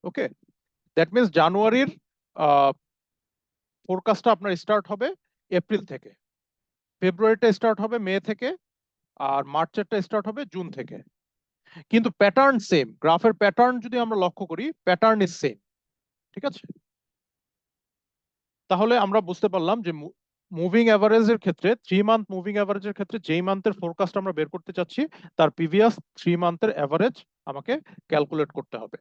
ওকে, দ্যাট মিনস জানুয়ারির ফোরকাস্টটা আপনার স্টার্ট হবে এপ্রিল থেকে, ফেব্রুয়ারিটা স্টার্ট হবে মে থেকে, আর মার্চেরটা স্টার্ট হবে জুন থেকে। কিন্তু প্যাটার্ন সেম, গ্রাফের প্যাটার্ন যদি আমরা লক্ষ্য করি প্যাটার্ন ইজ সেম। ঠিক আছে, তাহলে আমরা বুঝতে পারলাম যে মুভিং অ্যাভারেজের ক্ষেত্রে 3 মান্থ মুভিং অ্যাভারেজের ক্ষেত্রে যেই মান্থের ফোরকাস্ট আমরা বের করতে চাচ্ছি তার প্রিভিয়াস 3 মান্থের অ্যাভারেজ আমাকে ক্যালকুলেট করতে হবে।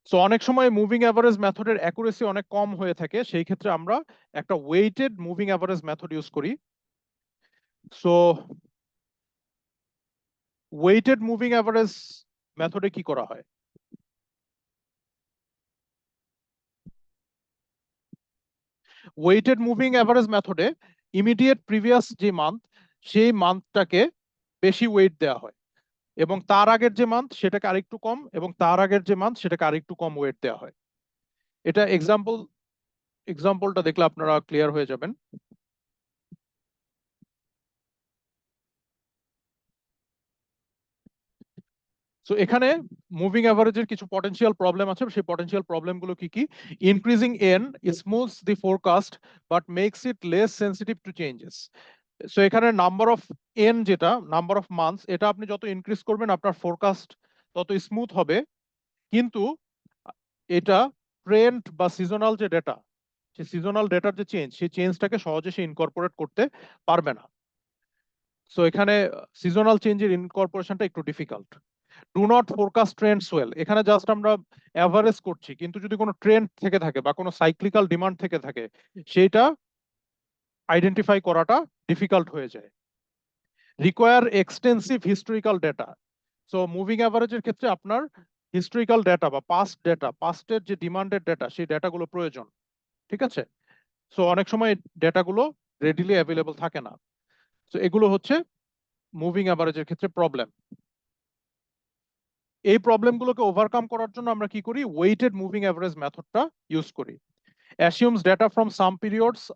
সো অনেক সময় মুভিং অ্যাভারেজ মেথডের অ্যাকুরেসি অনেক কম হয়ে থাকে, সেই ক্ষেত্রে আমরা একটা weighted moving average method use করি। সো ওয়েটেড মুভিং অ্যাভারেজ মেথডে কি করা হয়? ওয়েটেড মুভিং অ্যাভারেজ মেথডে ইমিডিয়েট প্রিভিয়াস যে মান্থ সেই মান্থটাকে বেশি ওয়েট দেওয়া হয়, এবং তার আগের যে মান্থ সেটাকে আরেকটু কম, এবং তার আগের যে মান্থ সেটাকে আরেকটু কম ওয়েট দেওয়া হয়। এটা এক্সাম্পলটা দেখলে আপনারা ক্লিয়ার হয়ে যাবেন। সো এখানে মুভিং অ্যাভারেজের কিছু পটেনশিয়াল প্রবলেম আছে, সেই পটেনশিয়াল প্রবলেমগুলো কি কি? Increasing n smooths the forecast but makes it less sensitive to changes. So এখানে নাম্বার অফ এন, যেটা নাম্বার অফ মান্থস, এটা আপনি যত ইনক্রিজ করবেন আপনার ফোরকাস্ট তত স্মুথ হবে, কিন্তু এটা ট্রেন্ড বা সিজনাল যে ডেটা, সেই সিজনাল ডেটার যে চেঞ্জ, সেই চেঞ্জটাকে সহজে সে ইনকর্পোরেট করতে পারবে না। সো এখানে সিজনাল চেঞ্জের ইনকর্পোরেশনটা একটু difficult. Do not forecast Trends well, এখানে জাস্ট আমরা অ্যাভারেজ করছি, কিন্তু যদি কোনো ট্রেন্ড থেকে থাকে বা কোনো সাইক্লিক্যাল ডিমান্ড থেকে থাকে সেটা আইডেন্টিফাই করাটা ডিফিকাল্ট হয়ে যায়। Require extensive historical data. So moving অ্যাভারেজের ক্ষেত্রে আপনার হিস্টোরিক্যাল ডেটা বা পাস্ট ডেটা, পাস্টের যে ডিমান্ডের ডেটা, সেই ডেটাগুলো প্রয়োজন। ঠিক আছে, সো অনেক সময় ডেটাগুলো রেডিলি অ্যাভেলেবল থাকে না। সো এগুলো হচ্ছে মুভিং অ্যাভারেজের ক্ষেত্রে প্রবলেম। এই প্রবলেমগুলোকে ওভারকাম করার জন্য আমরা কি করি? ওয়েটেড মুভিং অ্যাভারেজ মেথডটা ইউজ করি। Assumes data from some periods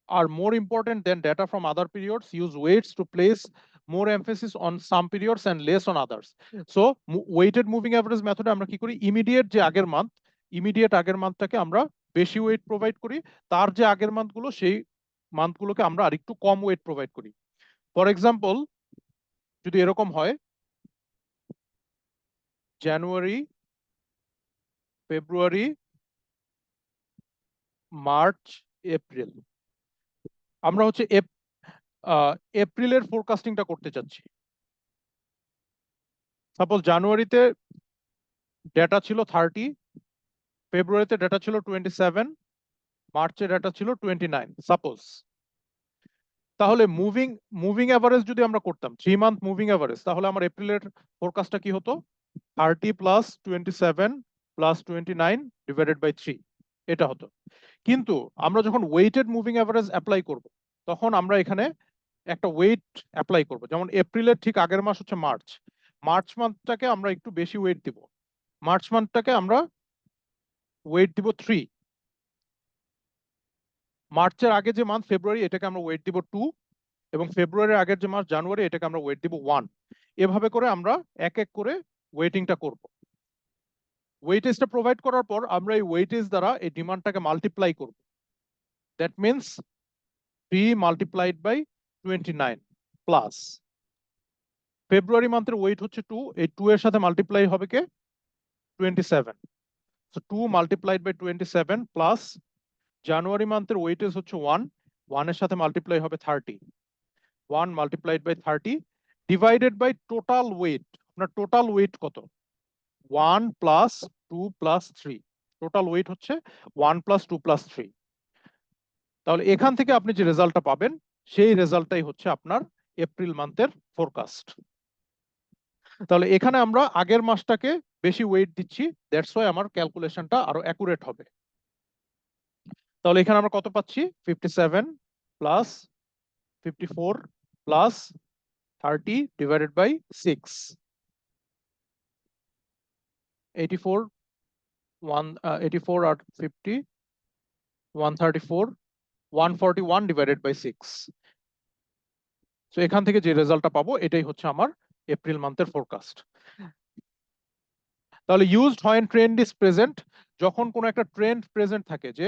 are more important than data from other periods. Use weights to place more emphasis on some periods and less on others. So weighted moving average method আমরা কি করি? Immediate যে আগের month, immediate আগের মান্থটাকে আমরা বেশি wait provide করি, তার যে আগের মান্থগুলো সেই মান্থগুলোকে আমরা আরেকটু কম ওয়েট প্রোভাইড করি। ফর এক্সাম্পল, যদি এরকম হয় জানুয়ারি, ফেব্রুয়ারি, মার্চ, এপ্রিল, আমরা হচ্ছে এপ্রিলের ফোরকাস্টিংটা করতে চাচ্ছি। সাপোজ জানুয়ারিতে ডেটা ছিল 30, ফেব্রুয়ারিতে ডেটা ছিল 27, মার্চে ডেটা ছিল 29 সাপোজ। তাহলে মুভিং অ্যাভারেজ যদি আমরা করতাম 3 মান্থ মুভিং অ্যাভারেজ, তাহলে আমার এপ্রিলের ফোরকাস্টটা কি হতো? 30 প্লাস 27 প্লাস 29 ডিভাইডেড বাই 3, এটা হতো। কিন্তু আমরা যখন ওয়েটেড মুভিং অ্যাভারেজ অ্যাপ্লাই করব, তখন আমরা এখানে একটা ওয়েট অ্যাপ্লাই করব। যেমন এপ্রিলের ঠিক আগের মাস হচ্ছে মার্চ, মার্চ মান্থটাকে আমরা একটু বেশি ওয়েট দিব, মার্চ মান্থটাকে আমরা ওয়েট দিব 3। মার্চের আগে যে মান্থ ফেব্রুয়ারি, এটাকে আমরা ওয়েট দিব 2, এবং ফেব্রুয়ারির আগের যে মাস জানুয়ারি, এটাকে আমরা ওয়েট দিব 1। এভাবে করে আমরা এক এক করে ওয়েটিংটা করব। ওয়েটেজটা প্রোভাইড করার পর আমরা এই ওয়েটেজ দ্বারা এই ডিমান্ডটাকে মাল্টিপ্লাই করব। That means 3 multiplied by 29 plus ফেব্রুয়ারি মান্থের ওয়েট হচ্ছে 2, এই 2 এর সাথে মাল্টিপ্লাই হবে কে 27। সো 2 মাল্টিপ্লাইড বাই 27 প্লাস জানুয়ারি মান্থের ওয়েটেজ হচ্ছে 1, 1 এর সাথে মাল্টিপ্লাই হবে 30, 1 multiplied by 30 divided by total weight. আপনার টোটাল ওয়েট কত? 1 প্লাস 2 প্লাস 3, টোটাল ওয়েট হচ্ছে 1 প্লাস 2 প্লাস 3। তাহলে এখান থেকে আপনি যে রেজাল্টটা পাবেন সেই রেজাল্টটাই হচ্ছে আপনার এপ্রিল মান্থের ফোরকাস্ট। তাহলে এখানে আমরা আগের মাসটাকে বেশি ওয়েট দিচ্ছি, দ্যাটস ওয়াই আমার ক্যালকুলেশনটা আরো অ্যাকুরেট হবে। তাহলে এখানে আমরা কত পাচ্ছি? 57 প্লাস 54 প্লাস 30 ডিভাইডেড বাই 6, 84 84 আর 50 134 141 ডিভাইডেড বাই 6। সো এখান থেকে যে রেজাল্টটা পাবো এটাই হচ্ছে আমার এপ্রিল মান্থের ফোরকাস্ট। তাহলে used when trend is present, যখন কোনো একটা ট্রেন্ড প্রেজেন্ট থাকে, যে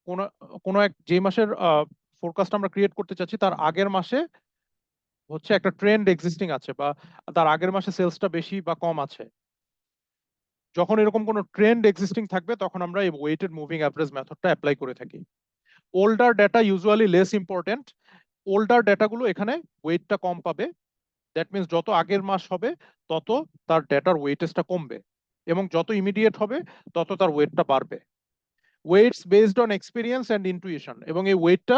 কোনো কোনো এক যে মাসের ফোরকাস্ট আমরা ক্রিয়েট করতে চাচ্ছি তার আগের মাসে হচ্ছে একটা ট্রেন্ড এক্সিস্টিং আছে, বা তার আগের মাসে সেলসটা বেশি বা কম আছে, যখন এরকম কোনো ট্রেন্ড এক্সিস্টিং থাকবে তখন আমরা এই ওয়েটেড মুভিং অ্যাভারেজ মেথডটা অ্যাপ্লাই করে থাকি। Older data usually less important, older ডেটাগুলো এখানে ওয়েটটা কম পাবে। দ্যাট মিনস যত আগের মাস হবে তত তার ডেটার ওয়েটেজটা কমবে, এবং যত ইমিডিয়েট হবে তত তার ওয়েটটা বাড়বে। Weights based on experience and intuition, এবং এই ওয়েটটা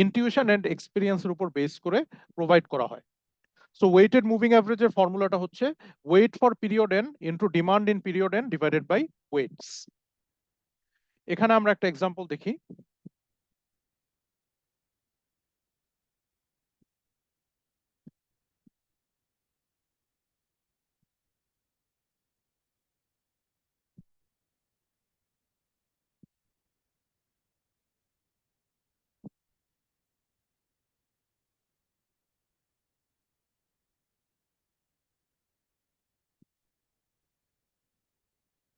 ইনটিউশন অ্যান্ড এক্সপিরিয়েন্সের উপর বেস করে প্রোভাইড করা হয়। সো ওয়েটেড মুভিং অ্যাভারেজের ফর্মুলাটা হচ্ছে weight for period N into demand in period N divided by weights. এখানে আমরা একটা এক্সাম্পল দেখি।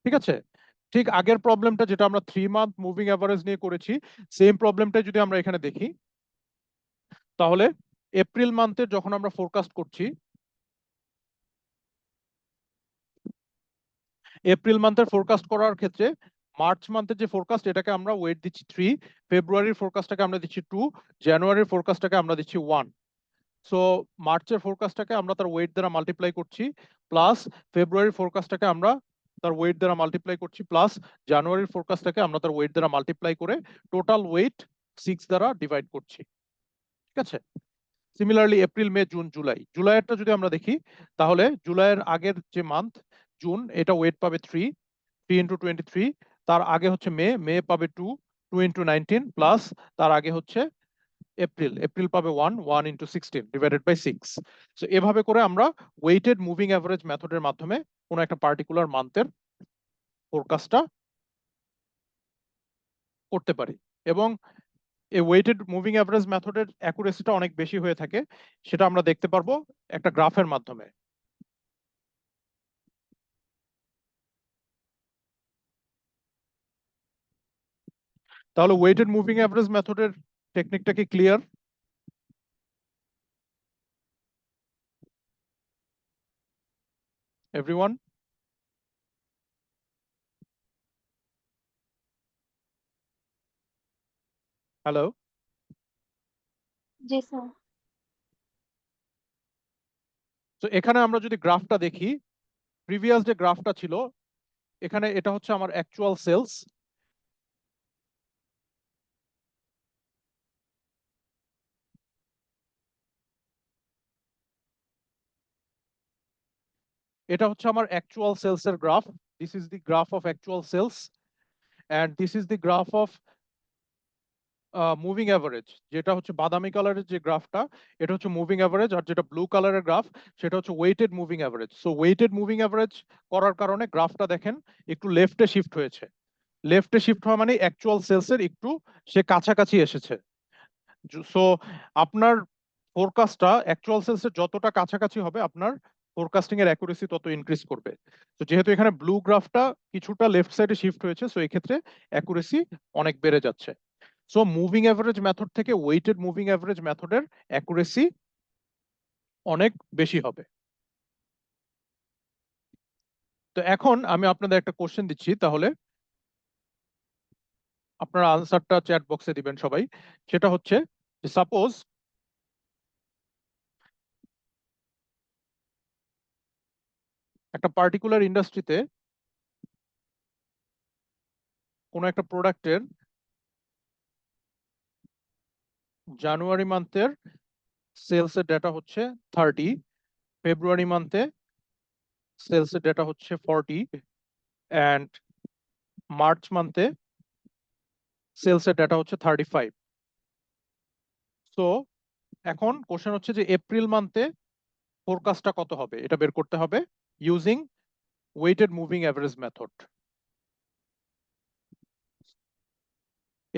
ঠিক আছে, ঠিক আগের প্রবলেমটা যেটা আমরা 3 মান্থ মুভিং অ্যাভারেজ নিয়ে করেছি, সেম প্রবলেমটা যদি আমরা এখানে দেখি, তাহলে এপ্রিল মান্থের যখন আমরা ফোরকাস্ট করছি, এপ্রিল মান্থের ফোরকাস্ট করার ক্ষেত্রে মার্চ মান্থের যে ফোরকাস্ট এটাকে আমরা ওয়েট দিচ্ছি 3, ফেব্রুয়ারির ফোরকাস্টটাকে আমরা দিচ্ছি 2, জানুয়ারির ফোরকাস্টটাকে আমরা দিচ্ছি 1। সো মার্চের ফোরকাস্টটাকে আমরা তার ওয়েট দ্বারা মাল্টিপ্লাই করছি, প্লাস ফেব্রুয়ারির ফোরকাস্টটাকে আমরা তার ওয়েট দ্বারা মাল্টিপ্লাই করছি, প্লাস জানুয়ারির ফোরকাস্টটাকে আমরা তার ওয়েট দ্বারা মাল্টিপ্লাই করে টোটাল ওয়েট 6 দ্বারা ডিভাইড করছি। ঠিক আছে, সিমিলারলি এপ্রিল মে জুন জুলাই, জুলাইয়েরটা যদি আমরা দেখি, তাহলে জুলাইয়ের আগের যে মান্থ জুন, এটা ওয়েট পাবে 3, 3 ইন্টু 23, তার আগে হচ্ছে মে, মে পাবে 2, 2 ইন্টু 19, প্লাস তার আগে হচ্ছে এপ্রিল, এপ্রিল পাবে 1, 1 ইন্টু 16 ডিভাইডেড বাই 6। সো এভাবে করে আমরা ওয়েটেড মুভিং অ্যাভারেজ মেথডের মাধ্যমে কোনো একটা পার্টিকুলার মান্থের ফোরকাস্টটা করতে পারি, এবং এই ওয়েটেড মুভিং অ্যাভারেজ মেথডের অ্যাকুরেসিটা অনেক বেশি হয়ে থাকে, সেটা আমরা দেখতে পারবো একটা গ্রাফের মাধ্যমে। তাহলে ওয়েটেড মুভিং অ্যাভারেজ মেথডের টেকনিকটা কি ক্লিয়ার এভরিওয়ান? হ্যালো? জি স্যার। তো এখানে আমরা যদি গ্রাফটা দেখি, প্রিভিয়াস যে গ্রাফটা ছিল, এখানে এটা হচ্ছে আমার অ্যাকচুয়াল সেলস, এটা হচ্ছে আমার অ্যাকচুয়াল সেলস এর graph. This is the graph of actual sales, and this is the graph of moving average, যেটা হচ্ছে বাদামি কালারের যে গ্রাফটা এটা হচ্ছে মুভিং অ্যাভারেজ, আর যেটা ব্লু কালারের গ্রাফ সেটা হচ্ছে weighted moving average. So weighted moving average করার কারণে গ্রাফটা দেখেন একটু লেফটে শিফট হয়েছে। লেফটে শিফট হওয়া মানে অ্যাকচুয়াল সেলস এর একটু সে কাছাকাছি এসেছে। সো আপনার ফোরকাস্টটা অ্যাকচুয়াল সেলস এর যতটা কাছাকাছি হবে আপনার ফোরকাস্টিং এর অ্যাকুরেসি তত ইনক্রিজ করবে। তো যেহেতু এখানে ব্লু গ্রাফটা কিছুটা লেফট সাইডে শিফট হয়েছে, সো এই ক্ষেত্রে অ্যাকুরেসি অনেক বেড়ে যাচ্ছে। সো মুভিং অ্যাভারেজ মেথড থেকে ওয়েটেড মুভিং অ্যাভারেজ মেথডের অ্যাকুরেসি অনেক বেশি হবে। তো এখন আমি আপনাদের একটা কোশ্চেন দিচ্ছি, তাহলে আপনারা আনসারটা চ্যাট বক্সে দিবেন সবাই। সেটা হচ্ছে যে সাপোজ একটা পার্টিকুলার ইন্ডাস্ট্রিতে কোনো একটা প্রোডাক্টের জানুয়ারি মান্থের সেলস এর ডেটা হচ্ছে 30, ফেব্রুয়ারি মান্থে সেলস এর ডেটা হচ্ছে 40, অ্যান্ড মার্চ মান্থে সেলস এর ডেটা হচ্ছে 35। সো এখন কোশ্চেন হচ্ছে যে এপ্রিল মান্থে ফোরকাস্টটা কত হবে, এটা বের করতে হবে using weighted moving average method.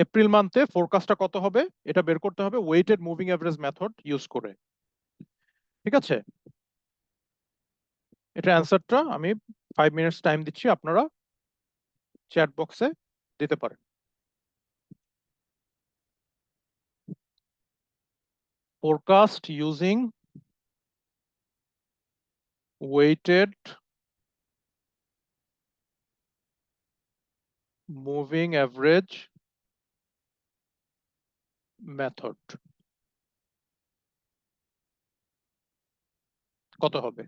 এপ্রিল মান্থে ফোরকাস্টটা কত হবে এটা বের করতে হবে weighted moving average method use করে। ঠিক আছে, এটা অ্যান্সারটা আমি 5 মিনিটস টাইম দিচ্ছি, আপনারা চ্যাট বক্সে দিতে পারেন। Forecast using weighted moving average method কত হবে?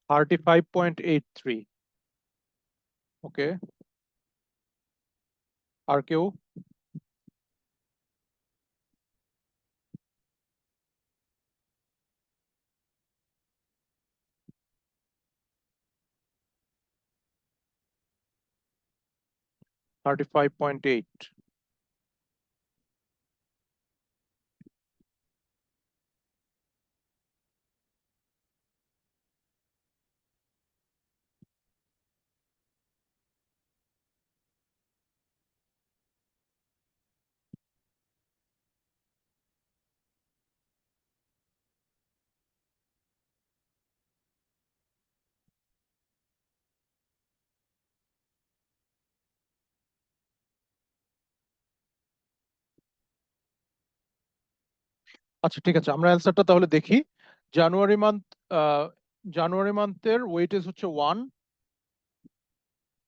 $35.83। ওকে, আর কেউ? $35.8। আচ্ছা ঠিক আছে, আমরা অ্যান্সারটা তাহলে দেখি। জানুয়ারি মান্থ জানুয়ারি মান্থের ওয়েটেজ হচ্ছে 1,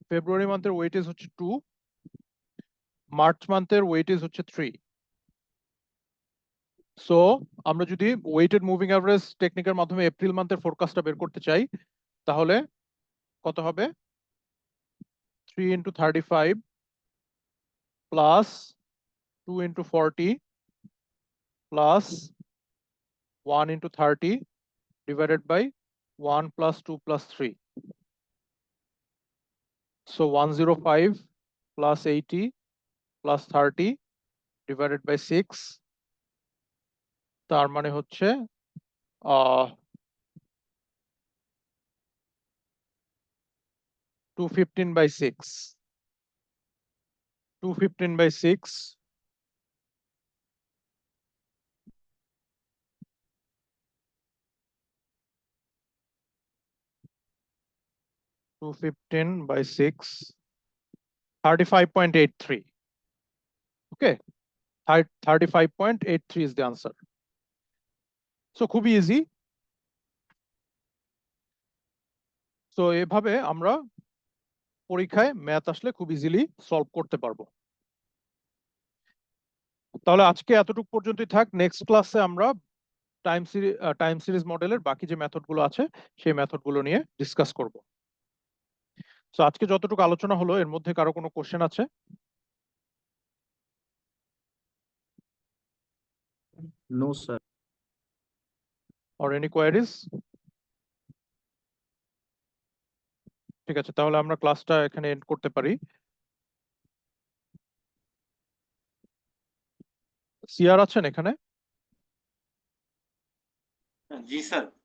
ফেব্রুয়ারি মান্থের ওয়েটেজ হচ্ছে 2, মার্চ মান্থের ওয়েটেজ হচ্ছে 3। সো আমরা যদি ওয়েটেড মুভিং অ্যাভারেজ টেকনিকের মাধ্যমে এপ্রিল মান্থের ফোরকাস্টটা বের করতে চাই, তাহলে কত হবে? 3 into 35 plus 2 into 40 plus 1 into 30 divided by 1 plus 2 plus 3. So 105 plus 80 plus 30 divided by 6, তার মানে হচ্ছে 215 by 6, 215 by 6, 215 by 6, 35.83. Okay, 35.83 is the answer. So খুবই ইজি। তো এভাবে আমরা পরীক্ষায় ম্যাথ আসলে খুব ইজিলি সলভ করতে পারবো। তাহলে আজকে এতটুকু পর্যন্তই থাক। নেক্সট ক্লাসে আমরা টাইম সিরিজ মডেলের বাকি যে মেথডগুলো আছে সেই মেথডগুলো নিয়ে ডিসকাস করব। তো আজকে যতটুকু আলোচনা হলো এর মধ্যে কারো কোনো কোশ্চেন আছে? No, sir. Or any queries? ঠিক আছে, তাহলে আমরা ক্লাসটা এখানে এন্ড করতে পারি। সিআর আছেন এখানে? জি স্যার।